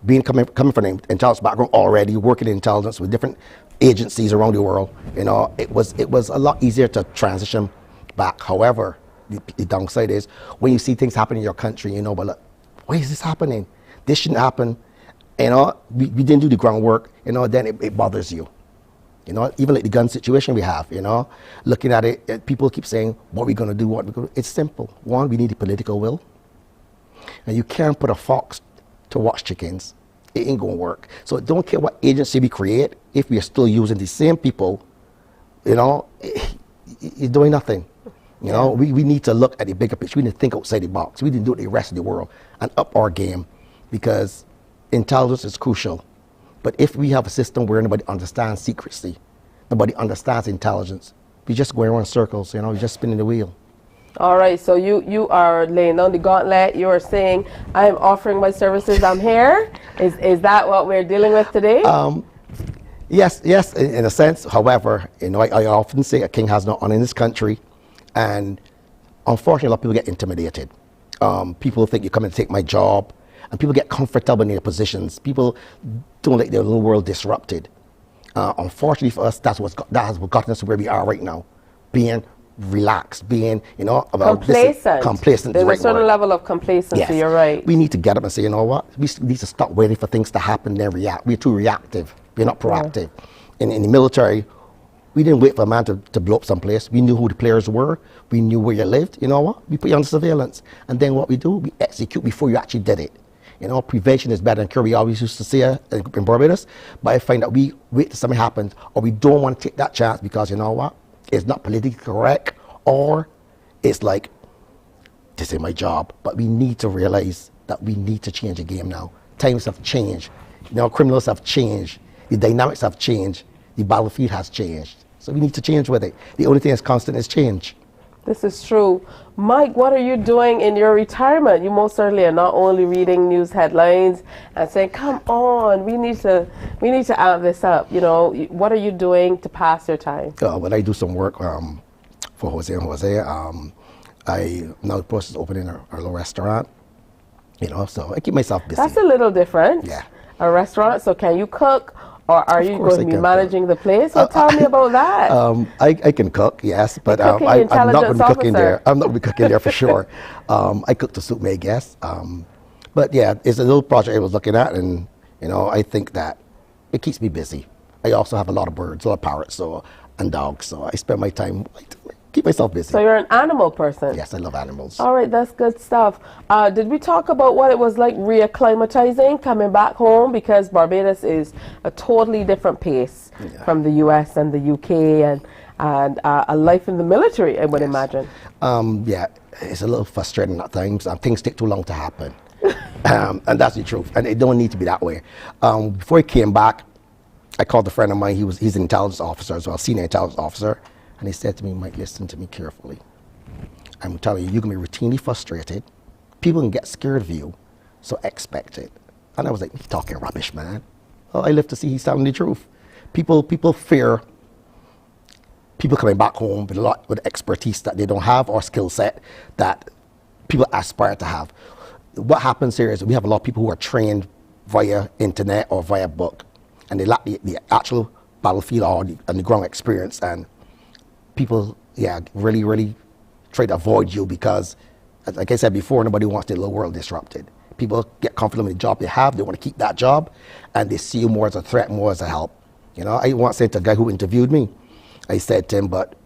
Coming from an intelligence background already, working in intelligence with different agencies around the world, you know, it was a lot easier to transition back. However, the downside is when you see things happen in your country, you know, but look, why is this happening? This shouldn't happen. You know, we didn't do the groundwork, you know, then it bothers you. You know, even like the gun situation we have, you know, looking at it, people keep saying, what are we going to do, what are we going to do? It's simple. One, we need the political will. And you can't put a fox to watch chickens. It ain't going to work. So don't care what agency we create, if we are still using the same people, you know, you're doing nothing. You know, we need to look at the bigger picture. We need to think outside the box. We need to do it the rest of the world and up our game because intelligence is crucial. But if we have a system where nobody understands secrecy, nobody understands intelligence, we just go around in circles, you know, you're just spinning the wheel. All right, so you are laying down the gauntlet. You are saying, I am offering my services, I'm here. Is that what we're dealing with today? Yes, in a sense. However, you know, I often say a king has no honor in this country. And unfortunately, a lot of people get intimidated. People think you're coming to take my job. And people get comfortable in their positions. People don't like their little world disrupted. Unfortunately for us, that has gotten us to where we are right now. Being relaxed, being, you know, about complacent. Complacent. There's a certain level of complacency, yes. You're right. We need to get up and say, you know what, we need to stop waiting for things to happen and then react. We're too reactive. We're not proactive. Yeah. In the military, we didn't wait for a man to blow up someplace. We knew who the players were. We knew where you lived. You know what? We put you under surveillance. And then what we do, we execute before you actually did it. You know, prevention is better than cure. We always used to say in Barbados, but I find that we wait till something happens, or we don't want to take that chance because, you know what, it's not politically correct, or it's like, this is my job. But we need to realize that we need to change the game now. Times have changed. You know, criminals have changed. The dynamics have changed. The battlefield has changed. So we need to change with it. The only thing that's constant is change. This is true. Mike, what are you doing in your retirement? You most certainly are not only reading news headlines and saying, come on, we need to amp this up. You know, what are you doing to pass your time? Well, I do some work for Jose and Jose. I now the process of opening our little restaurant. You know, so I keep myself busy. That's a little different. Yeah. A restaurant, so can you cook? Or are you going to be managing the place? Well, tell me about that. I can cook, yes, but I'm not going to be cooking there. I'm not going to be cooking there for sure. I cook to suit my guests. But yeah, it's a little project I was looking at, and you know, I think that it keeps me busy. I also have a lot of birds, a lot of parrots, and dogs, so I spend my time keep myself busy. So you're an animal person? Yes, I love animals. All right, that's good stuff. Did we talk about what it was like reacclimatizing, coming back home? Because Barbados is a totally different pace from the US and the UK and a life in the military, I would imagine. Yeah, it's a little frustrating at times. Things take too long to happen. And that's the truth. And it don't need to be that way. Before I came back, I called a friend of mine. He's an intelligence officer as well, senior intelligence officer. And he said to me, Mike, listen to me carefully. I'm telling you, you're going to be routinely frustrated. People can get scared of you, so expect it. And I was like, he's talking rubbish, man. Well, I live to see he's telling the truth. People fear people coming back home with a lot with expertise that they don't have or skill set that people aspire to have. What happens here is we have a lot of people who are trained via internet or via book, and they lack the actual battlefield or the ground experience, and people, really try to avoid you because, like I said before, nobody wants their little world disrupted. People get comfortable in the job they have, they want to keep that job, and they see you more as a threat, more as a help. You know, I once said to a guy who interviewed me, I said to him, but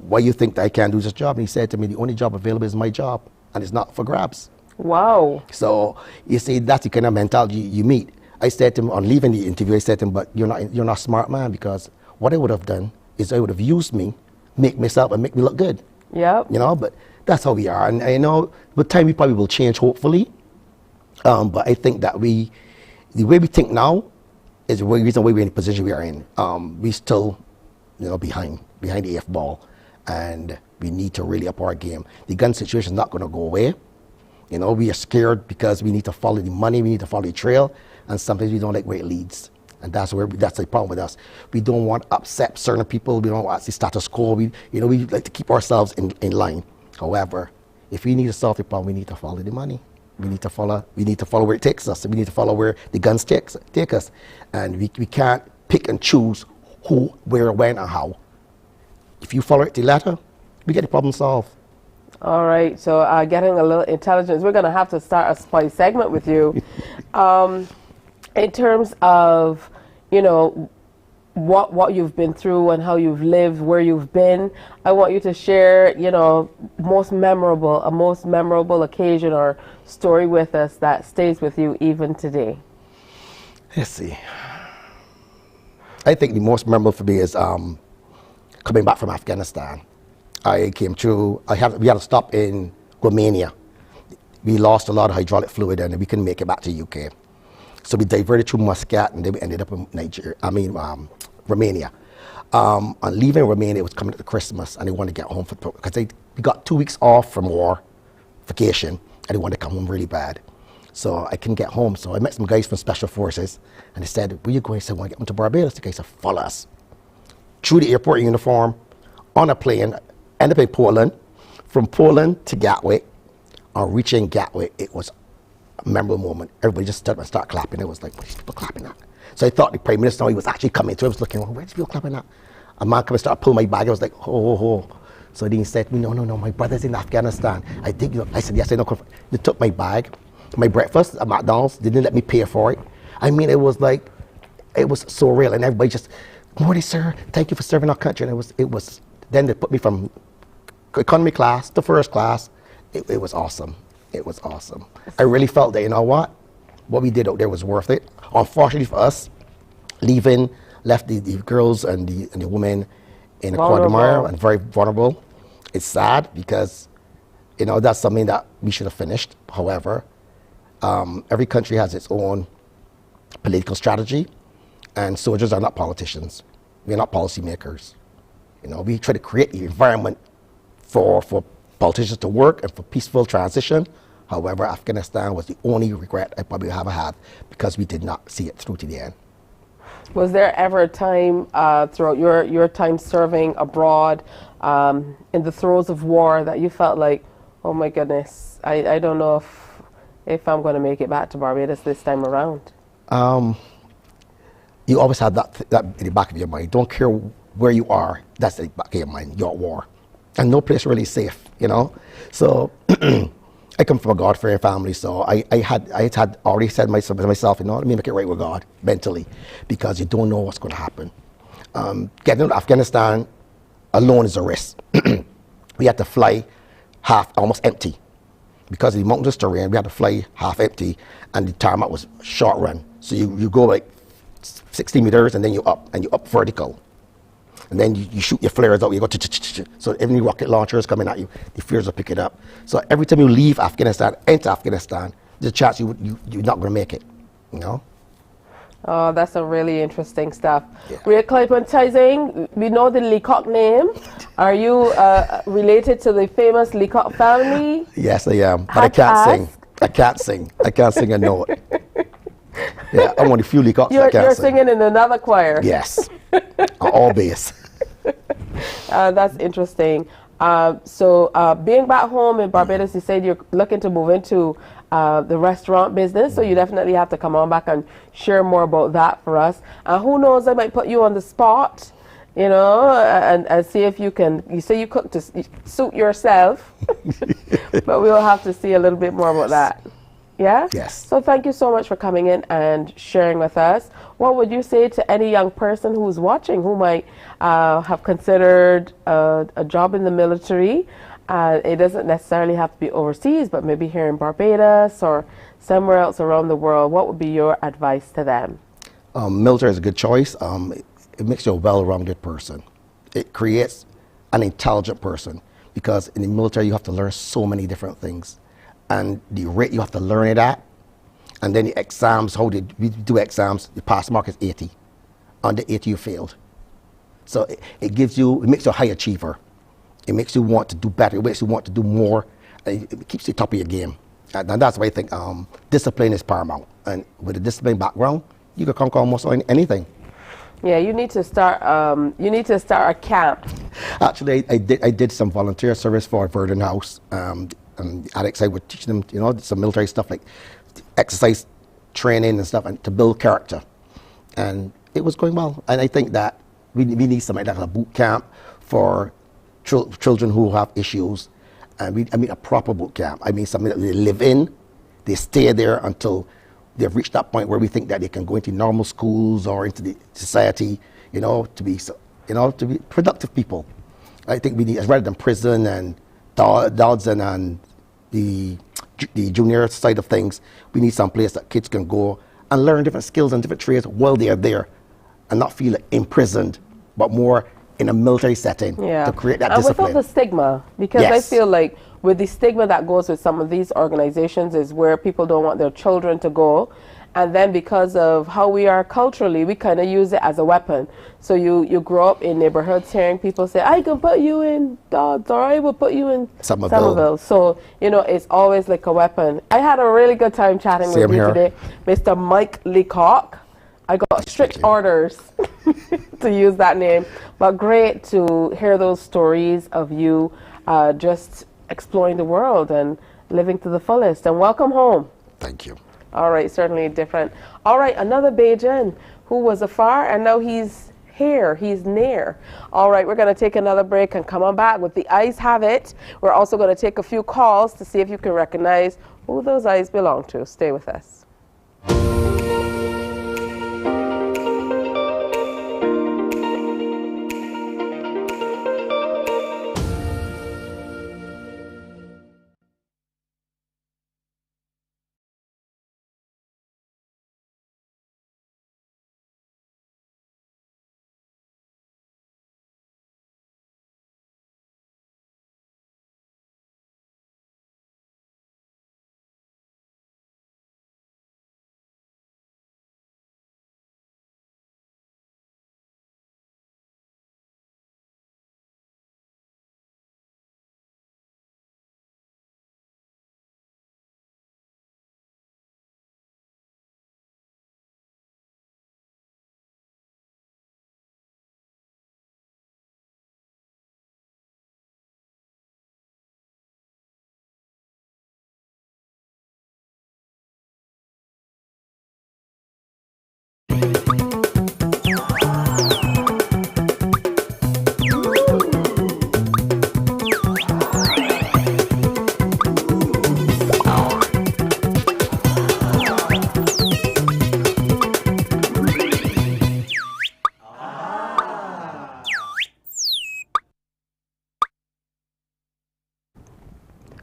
why you think that I can't do this job? And he said to me, the only job available is my job, and it's not for grabs. Wow. So you see, that's the kind of mentality you meet. I said to him on leaving the interview, I said to him, but you're not a smart man, because what I would have done is I would have used me, make myself and make me look good. Yeah. You know, but that's how we are. And I know with time we probably will change, hopefully. But I think that the way we think now is the reason why we're in the position we are in. We still, behind the eighth ball, and we need to really up our game. The gun situation is not going to go away. You know, we are scared because we need to follow the money, we need to follow the trail, and sometimes we don't like where it leads. And that's the problem with us. We don't want to upset certain people. We don't want the status quo. We like to keep ourselves in line. However, if we need to solve the problem, we need to follow the money. We need to follow where it takes us. We need to follow where the guns take us. And we can't pick and choose who, where, when, and how. If you follow it to the letter, we get the problem solved. All right, so getting a little intelligence. We're going to have to start a spy segment with you. In terms of, what you've been through and how you've lived, where you've been, I want you to share, a most memorable occasion or story with us that stays with you even today. Let's see. I think the most memorable for me is coming back from Afghanistan. I came through, we had to stop in Romania. We lost a lot of hydraulic fluid and we couldn't make it back to the UK. So we diverted through Muscat and then we ended up in Romania. On leaving Romania, it was coming to Christmas and they wanted to get home because we got 2 weeks off from war, vacation, and they wanted to come home really bad. So I couldn't get home. So I met some guys from Special Forces and they said, where you going? I said, I want to get them to Barbados. The guy said, follow us. Through the airport uniform, on a plane, ended up in Poland. From Poland to Gatwick. On reaching Gatwick, it was a memorable moment. Everybody just stood and started clapping. It was like, what are these people clapping at? So I thought the Prime Minister, he was actually coming through. I was looking, where's people clapping at? A man came and started pulling my bag. I was like, ho. So then he said to me, no, my brother's in Afghanistan. I said, yes, I know. They took my bag, my breakfast at McDonald's. They didn't let me pay for it. I mean, it was so real. And everybody just, morning, sir. Thank you for serving our country. And it was. Then they put me from economy class to first class. It was awesome. It was awesome. I really felt that, what we did out there was worth it. Unfortunately for us, left the girls and the women in a quagmire and very vulnerable. It's sad because, that's something that we should have finished. However, every country has its own political strategy, and soldiers are not politicians. We're not policymakers. We try to create the environment for politicians to work and for peaceful transition. However, Afghanistan was the only regret I probably ever had because we did not see it through to the end. Was there ever a time throughout your time serving abroad in the throes of war that you felt like, oh my goodness, I don't know if I'm going to make it back to Barbados this time around? You always have that in the back of your mind. Don't care where you are, that's the back of your mind, you're at war. And no place really safe, So I come from a God-fearing family, so I had already said to myself, let me make it right with God mentally, because you don't know what's going to happen. Getting into Afghanistan alone is a risk. We had to fly almost empty. Because of the mountainous terrain, we had to fly half empty, and the tarmac was short run. So you go like 60 meters, and then you're up vertical. And then you shoot your flares out, you go so every rocket launcher is coming at you, the flares will pick it up. So every time you leave Afghanistan, enter Afghanistan, there's a chance you're not going to make it, Oh, that's some really interesting stuff. Yeah. We're acclimatizing. We know the Leacock name. Are you related to the famous Leacock family? Yes, I am, but I can't sing. I can't sing a note. Yeah, I'm one of the few Leacocks that can't sing. You're singing in another choir. Yes, all bass. That's interesting. So being back home in Barbados, you said you're looking to move into the restaurant business, so you definitely have to come on back and share more about that for us. And who knows, I might put you on the spot, you know, and see if you can. You say you cook to suit yourself, but we'll have to see a little bit more about that. Yeah? Yes. So thank you so much for coming in and sharing with us. What would you say to any young person who's watching who might have considered a job in the military? It doesn't necessarily have to be overseas, but maybe here in Barbados or somewhere else around the world. What would be your advice to them? Military is a good choice. It makes you a well-rounded person. It creates an intelligent person, because in the military you have to learn so many different things. And the rate you have to learn it at, and then the exams, we do exams, the pass mark is 80. Under 80 you failed. So it makes you a high achiever. It makes you want to do better, it makes you want to do more, and it keeps you top of your game. And that's why I think discipline is paramount. And with a discipline background, you can conquer almost anything. Yeah, you need to start a camp. Actually, I did some volunteer service for Verdun House. And Alex, I would teach them, you know, some military stuff like exercise training and stuff, and to build character. And it was going well. And I think that we need something like a boot camp for children who have issues. And I mean a proper boot camp. I mean something that they live in, they stay there until they've reached that point where we think that they can go into normal schools or into the society, you know, to be productive people. I think we need, rather than prison and Dodson and the junior side of things, we need some place that kids can go and learn different skills and different trades while they are there, and not feel imprisoned, but more in a military setting to create that discipline. Without the stigma, because I feel like with the stigma that goes with some of these organizations is where people don't want their children to go. And then because of how we are culturally, we kind of use it as a weapon. So you grow up in neighborhoods hearing people say, I can put you in Dodds, or I will put you in Somerville. So, you know, it's always like a weapon. I had a really good time chatting with you today, Mr. Mike Leacock. I got strict orders to use that name. But great to hear those stories of you just exploring the world and living to the fullest. And welcome home. Thank you. All right, certainly different. All right, another Bajan who was afar, and now he's here, he's near. All right, we're going to take another break and come on back with The Eyes Have It. We're also going to take a few calls to see if you can recognize who those eyes belong to. Stay with us.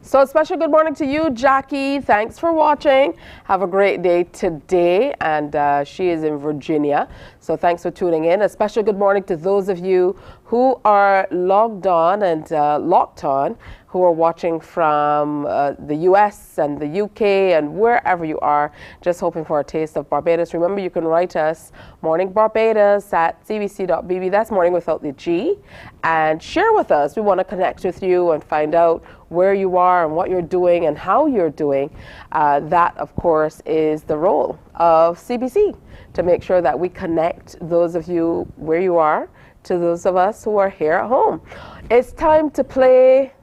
So a special good morning to you, Jackie. Thanks for watching. Have a great day today. And she is in Virginia. So thanks for tuning in. A special good morning to those of you who are logged on and locked on, who are watching from the US and the UK and wherever you are, just hoping for a taste of Barbados. Remember, you can write us Morning Barbados at cbc.bb. That's morning without the G. And share with us. We want to connect with you and find out where you are and what you're doing and how you're doing. That, of course, is the role of CBC, to make sure that we connect those of you where you are to those of us who are here at home. It's time to play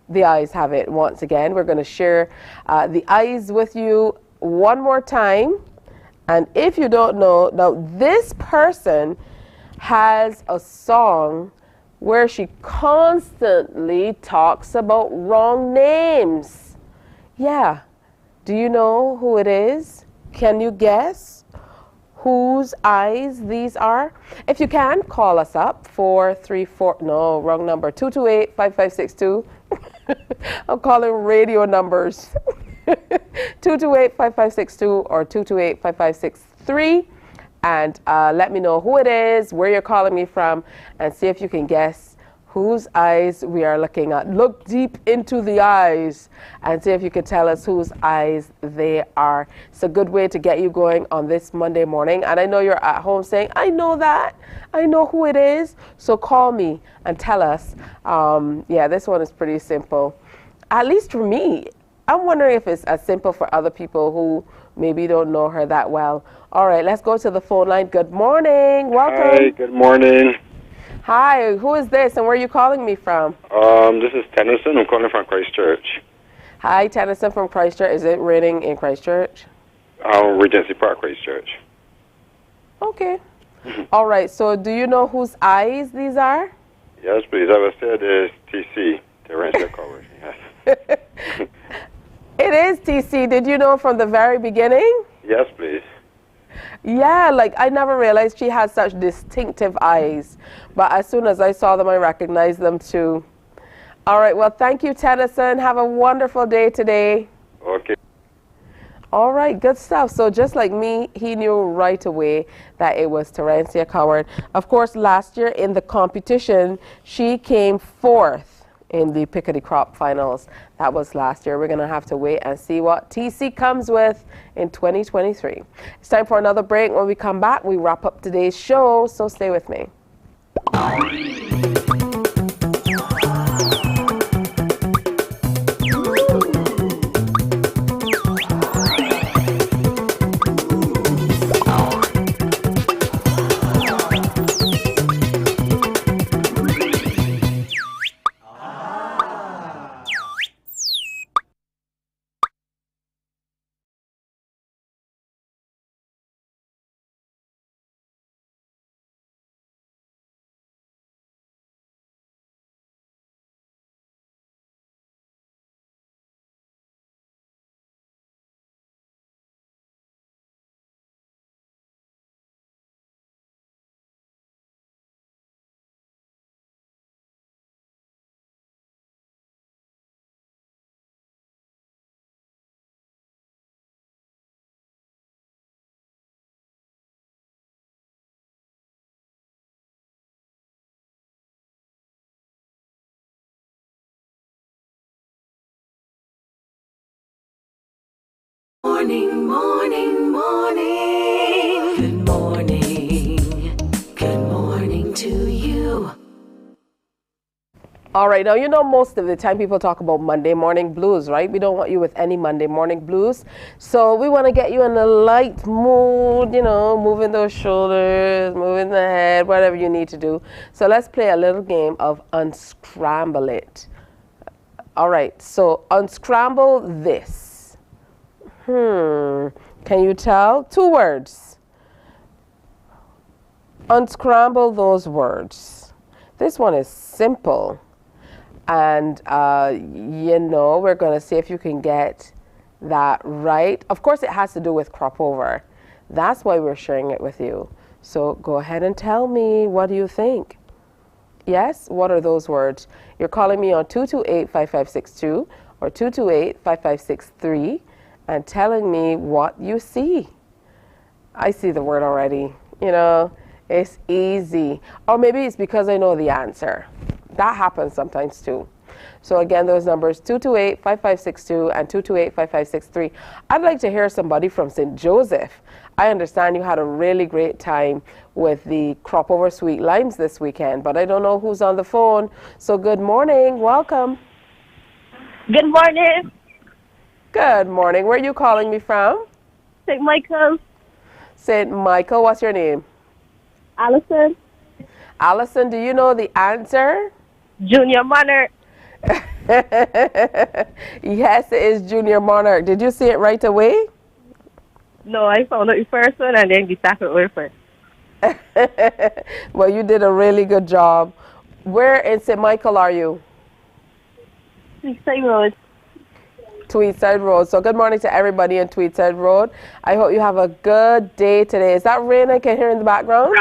The Eyes Have It once again. We're going to share the eyes with you one more time. And if you don't know, now this person has a song where she constantly talks about wrong names. Yeah. Do you know who it is? Can you guess whose eyes these are? If you can, call us up, 228-5562. I'm calling radio numbers. 228-5562 or 228-5563. And let me know who it is, where you're calling me from, and see if you can guess whose eyes we are looking at. Look deep into the eyes and see if you can tell us whose eyes they are. It's a good way to get you going on this Monday morning. And I know you're at home saying, I know that. I know who it is. So call me and tell us. Yeah, this one is pretty simple. At least for me. I'm wondering if it's as simple for other people who maybe don't know her that well. All right, let's go to the phone line. Good morning. Welcome. Hi, good morning. Hi, who is this and where are you calling me from? This is Tennyson. I'm calling from Christchurch. Hi, Tennyson from Christchurch. Is it raining in Christchurch? Regency Park, Christchurch. Okay. All right, so do you know whose eyes these are? Yes, please. I would say it is TC, Terrestrial Coverage. Yes. It is TC. Did you know from the very beginning? Yes, please. Yeah, like I never realized she had such distinctive eyes. But as soon as I saw them, I recognized them too. All right, well, thank you, Tennyson. Have a wonderful day today. Okay. All right, good stuff. So just like me, he knew right away that it was Terencia Coward. Of course, last year in the competition, she came fourth in the Pickety Crop finals. That was last year. We're going to have to wait and see what TC comes with in 2023. It's time for another break. When we come back, we wrap up today's show, so stay with me. Morning, morning, morning. Good morning. Good morning to you. All right, now you know most of the time people talk about Monday morning blues, right? We don't want you with any Monday morning blues. So we want to get you in a light mood, you know, moving those shoulders, moving the head, whatever you need to do. So let's play a little game of Unscramble It. All right, so unscramble this. Can you tell? 2 words. Unscramble those words. This one is simple. And, you know, we're going to see if you can get that right. Of course, it has to do with crop over. That's why we're sharing it with you. So go ahead and tell me, what do you think? Yes? What are those words? You're calling me on 228-5562 or 228-5563. And telling me what you see. I see the word already. You know, it's easy. Or maybe it's because I know the answer. That happens sometimes too. So again, those numbers 228-5562 and 228-5563. I'd like to hear somebody from St. Joseph. I understand you had a really great time with the crop over sweet limes this weekend, but I don't know who's on the phone. So good morning. Welcome. Good morning. Good morning. Where are you calling me from? St. Michael. St. Michael. What's your name? Allison. Allison, do you know the answer? Junior Monarch. Yes, it is Junior Monarch. Did you see it right away? No, I found out the first one and then the second one first. Well, you did a really good job. Where in St. Michael are you? Tweedside Road. Tweedside Road. So good morning to everybody in Tweedside Road. I hope you have a good day today. Is that rain I can hear in the background?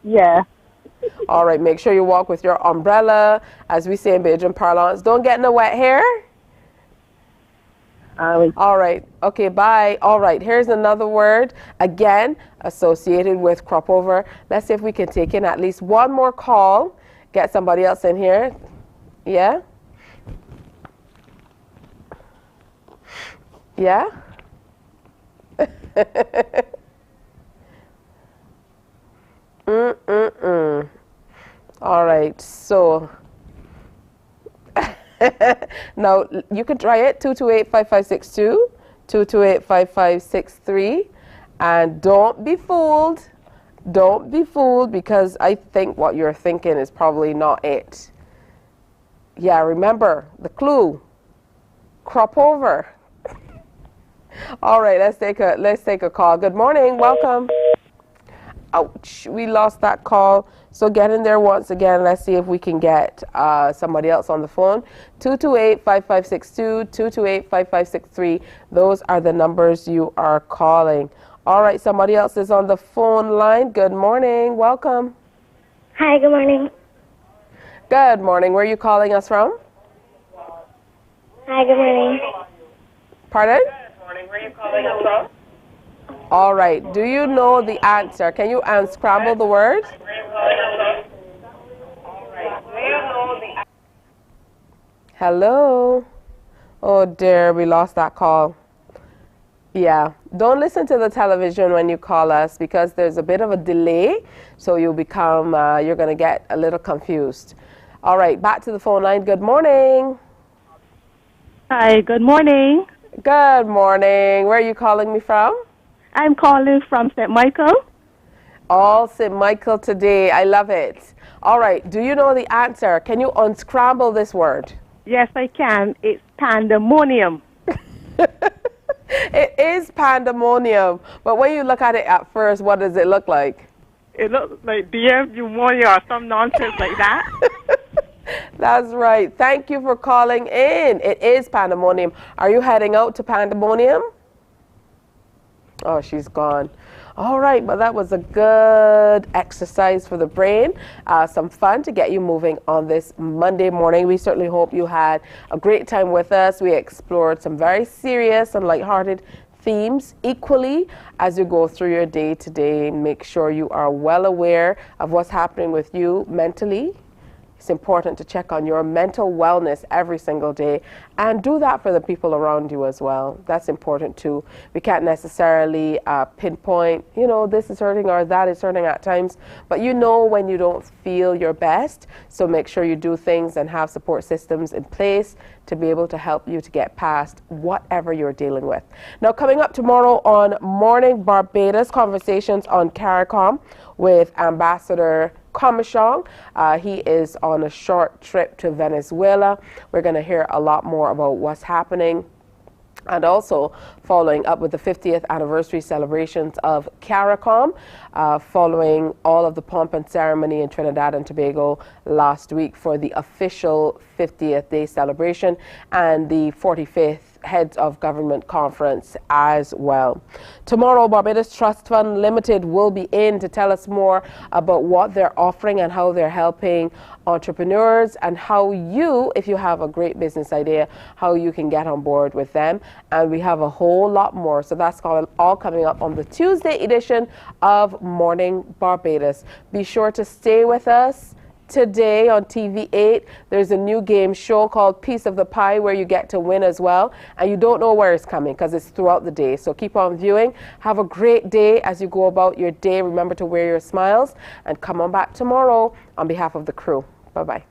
Yeah. All right, make sure you walk with your umbrella, as we say in Bajan parlance. Don't get no wet hair. All right. Okay, bye. All right, here's another word, again, associated with crop over. Let's see if we can take in at least one more call. Get somebody else in here. Yeah? Yeah? All right, so now you can try it, 228-5562, 228-5563, and don't be fooled. Don't be fooled, because I think what you're thinking is probably not it. Yeah, remember the clue, crop over. All right, let's take a call. Good morning, welcome. Ouch, we lost that call. So get in there once again. Let's see if we can get somebody else on the phone. 228-5562, 228-5563. Those are the numbers you are calling. All right, somebody else is on the phone line. Good morning, welcome. Hi, good morning. Good morning. Where are you calling us from? Hi, good morning. Pardon? Good morning. Where are you calling us from? All right. Do you know the answer? Can you unscramble the word? Hello? Oh dear, we lost that call. Yeah. Don't listen to the television when you call us, because there's a bit of a delay, so you'll become, you're going to get a little confused. All right, back to the phone line. Good morning. Hi, good morning. Good morning. Where are you calling me from? I'm calling from St. Michael. All St. Michael today. I love it. All right. Do you know the answer? Can you unscramble this word? Yes, I can. It's pandemonium. It is pandemonium. But when you look at it at first, what does it look like? It looks like DM pneumonia or some nonsense like that. That's right. Thank you for calling in. It is pandemonium. Are you heading out to pandemonium? Oh, she's gone. All right, but that was a good exercise for the brain. Some fun to get you moving on this Monday morning. We certainly hope you had a great time with us. We explored some very serious and lighthearted themes equally as you go through your day today. Make sure you are well aware of what's happening with you mentally. It's important to check on your mental wellness every single day, and do that for the people around you as well. That's important too. We can't necessarily pinpoint, you know, this is hurting or that is hurting at times, but you know when you don't feel your best. So make sure you do things and have support systems in place to be able to help you to get past whatever you're dealing with. Now, coming up tomorrow on Morning Barbados, conversations on CARICOM with Ambassador Comishong. He is on a short trip to Venezuela. We're going to hear a lot more about what's happening, and also following up with the 50th anniversary celebrations of CARICOM, following all of the pomp and ceremony in Trinidad and Tobago last week for the official 50th day celebration and the 45th Heads of Government Conference as well. Tomorrow, Barbados Trust Fund Limited will be in to tell us more about what they're offering and how they're helping entrepreneurs, and how you, if you have a great business idea, how you can get on board with them. And we have a whole lot more. So that's all coming up on the Tuesday edition of Morning Barbados. Be sure to stay with us. Today on TV8, there's a new game show called Piece of the Pie, where you get to win as well, and you don't know where it's coming because it's throughout the day. So keep on viewing. Have a great day as you go about your day. Remember to wear your smiles, and come on back tomorrow on behalf of the crew. Bye-bye.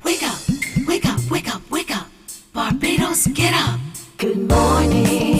Wake up, wake up, wake up, wake up. Barbados, get up. Good morning.